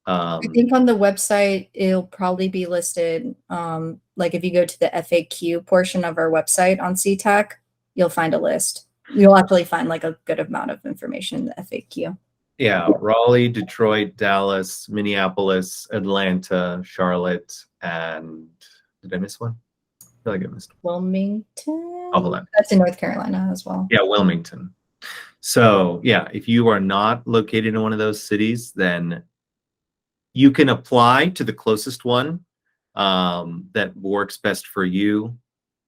I think on the website, it'll probably be listed. Like if you go to the FAQ portion of our website on CTAC, you'll find a list. You'll actually find like a good amount of information in the FAQ. yeah, Raleigh, Detroit, Dallas, Minneapolis, Atlanta, Charlotte, and did I miss one? I feel like I missed Wilmington. one. That's in North Carolina as well. Yeah, Wilmington. So yeah, if you are not located in one of those cities, then you can apply to the closest one that works best for you,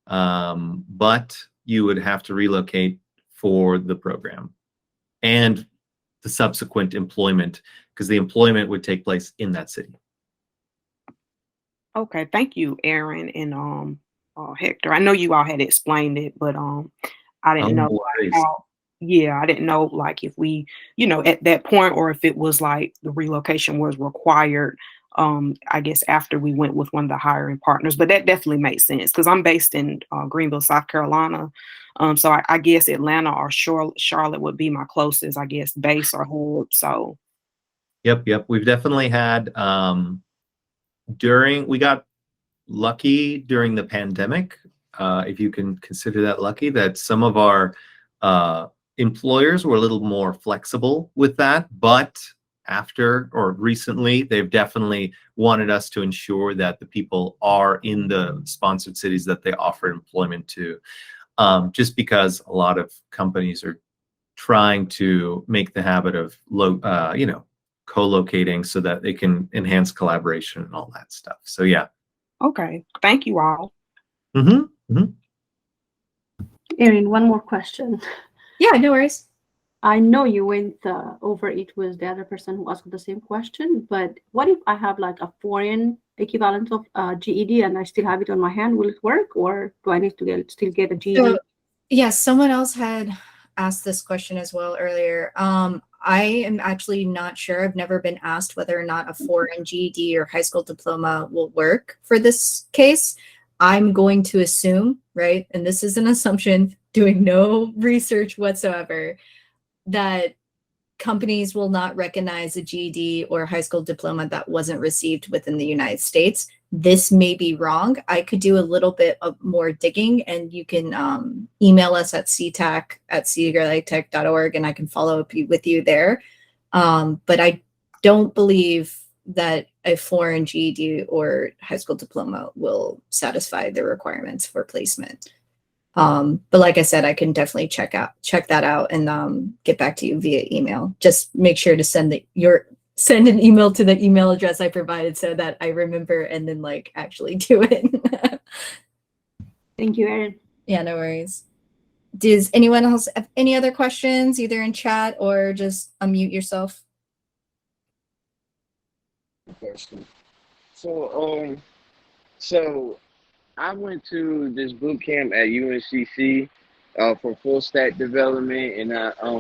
but you would have to relocate for the program and the subsequent employment, because the employment would take place in that city. Okay, thank you, Aaron and Hector. I know you all had explained it, but I didn't know like, how. Yeah, I didn't know like if we, at that point, or if it was like the relocation was required. I guess after we went with one of the hiring partners, but that definitely makes sense because I'm based in Greenville, South Carolina. So I guess Atlanta or Charlotte would be my closest, I guess, base or hub. So. Yep. We've definitely had we got lucky during the pandemic, if you can consider that lucky, that some of our employers were a little more flexible with that, but after or recently, they've definitely wanted us to ensure that the people are in the sponsored cities that they offer employment to, just because a lot of companies are trying to make the habit of co-locating so that they can enhance collaboration and all that stuff. So yeah. Okay, thank you all. Erin, one more question. Yeah, no worries. I know you went over it with the other person who asked the same question, but what if I have like a foreign equivalent of GED and I still have it on my hand? Will it work, or do I need to still get a GED? So, yes, someone else had asked this question as well earlier. I am actually not sure. I've never been asked whether or not a foreign GED or high school diploma will work for this case. I'm going to assume, right, and this is an assumption, doing no research whatsoever, that companies will not recognize a GED or a high school diploma that wasn't received within the United States. This may be wrong. I could do a little bit of more digging, and you can email us at ctac@stiegler.org, and I can follow up with you there. But I don't believe that a foreign GED or high school diploma will satisfy the requirements for placement. But like I said, I can definitely check that out and get back to you via email. Just make sure to send an email to the email address I provided so that I remember and then like actually do it. Thank you, Erin. Yeah, no worries. Does anyone else have any other questions, either in chat or just unmute yourself? Question. So I went to this boot camp at UNCC for full stack development, and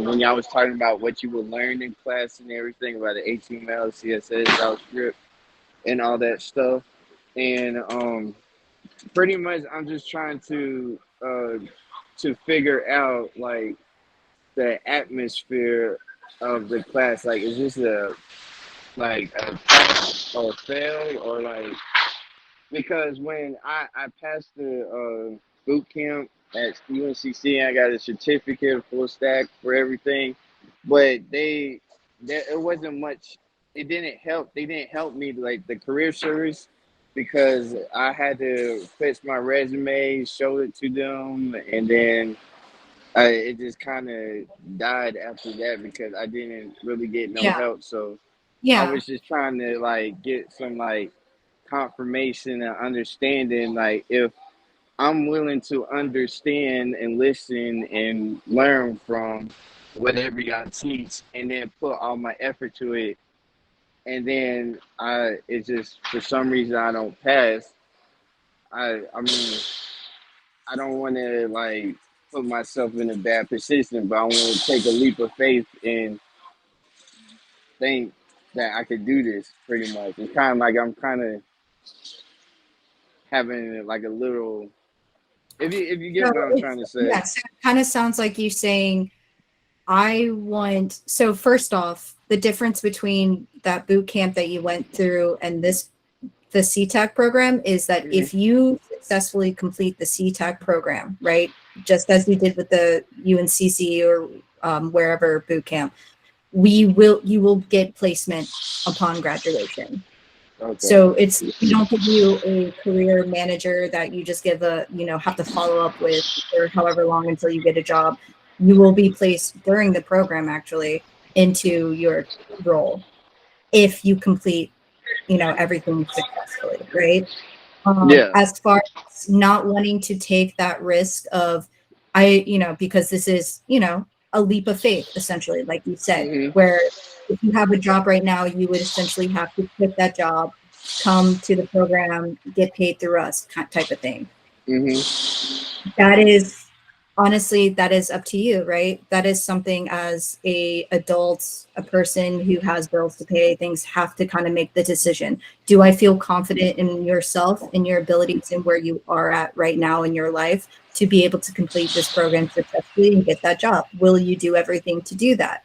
when y'all was talking about what you would learn in class and everything about the HTML, CSS, JavaScript, and all that stuff, and pretty much I'm just trying to figure out like the atmosphere of the class. Like, is this a pass or fail, or like, because when I passed the boot camp at UNCC, I got a certificate of full stack for everything, but it wasn't much. It didn't help. They didn't help me like the career service, because I had to fetch my resume, show it to them, and then it just kind of died after that because I didn't really get no help. So I was just trying to like get some like confirmation and understanding, like if I'm willing to understand and listen and learn from whatever y'all teach, and then put all my effort to it, and then it's just for some reason I don't pass. I mean, I don't want to like put myself in a bad position, but I want to take a leap of faith and think that I could do this. Pretty much, it's kind of like I'm kind of having like a little. If you get No, what I'm trying to say. yes, it kind of sounds like you saying, so first off, the difference between that boot camp that you went through and the CTAC program is that if you successfully complete the CTAC program, right, just as you did with the UNCC or wherever boot camp, you will get placement upon graduation. Okay. So we don't give you a career manager that you just have to follow up with for however long until you get a job. You will be placed during the program actually into your role if you complete, everything successfully, right? As far as not wanting to take that risk of, because this is, a leap of faith, essentially, like you said, where if you have a job right now, you would essentially have to quit that job, come to the program, get paid through us, type of thing. That is, honestly, that is up to you, right? That is something as a person who has bills to pay, things have to kind of make the decision. Do I feel confident in yourself, in your abilities, and where you are at right now in your life to be able to complete this program successfully and get that job? Will you do everything to do that?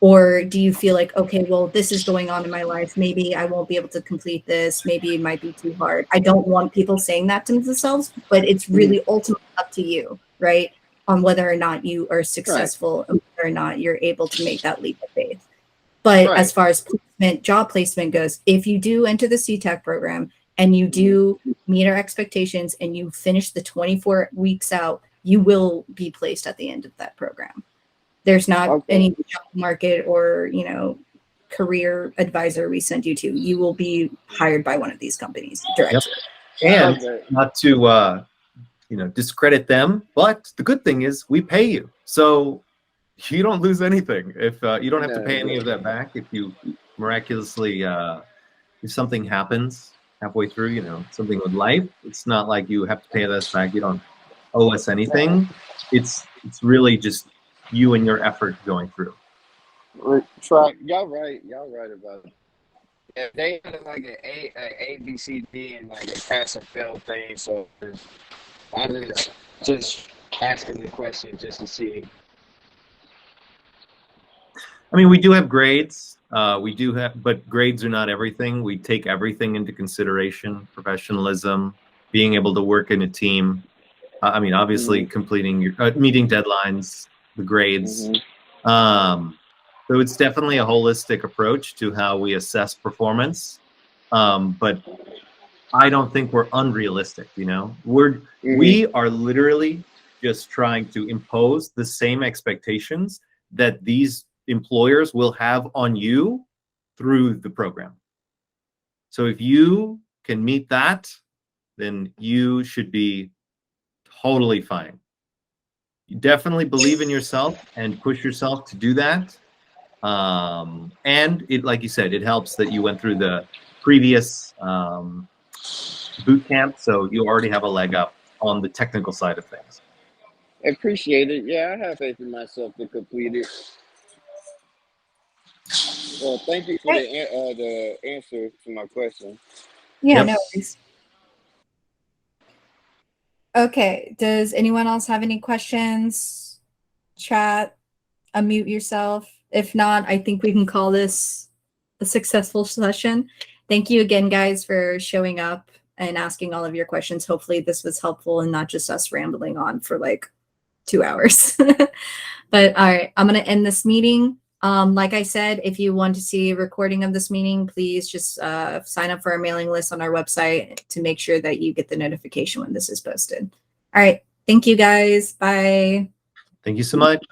Or do you feel like, okay, well, this is going on in my life. Maybe I won't be able to complete this. Maybe it might be too hard. I don't want people saying that to themselves, but it's really ultimately up to you, right? On whether or not you are successful and whether or not you're able to make that leap of faith. But as far as job placement goes, if you do enter the CTAC program and you do meet our expectations and you finish the 24 weeks out, you will be placed at the end of that program. There's not any job market or, career advisor we send you to. You will be hired by one of these companies directly. And not to, discredit them, but the good thing is we pay you. So you don't lose anything. If you don't have to pay any of that back, if you miraculously, if something happens halfway through, something with life, it's not like you have to pay us back. You don't owe us anything. It's really just you and your effort going through. Y'all right about it. If they had like an A, B, C, D, and like a pass or fail thing, so I was just asking the question just to see. I mean, we do have grades. But grades are not everything. We take everything into consideration: professionalism, being able to work in a team. Obviously, completing your meeting deadlines, the grades. So it's definitely a holistic approach to how we assess performance. But I don't think we're unrealistic. We are literally just trying to impose the same expectations that these employers will have on you through the program. So if you can meet that, then you should be totally fine. You definitely believe in yourself and push yourself to do that. And it, like you said, it helps that you went through the previous boot camp, so you already have a leg up on the technical side of things. I appreciate it. Yeah, I have faith in myself to complete it. Well, thank you for the answer to my question. Yeah, no worries. Okay, does anyone else have any questions? Chat, unmute yourself. If not, I think we can call this a successful session. Thank you again, guys, for showing up and asking all of your questions. Hopefully this was helpful and not just us rambling on for like 2 hours. But all right, I'm going to end this meeting. Like I said, if you want to see a recording of this meeting, please just sign up for our mailing list on our website to make sure that you get the notification when this is posted. All right. Thank you, guys. Bye. Thank you so much.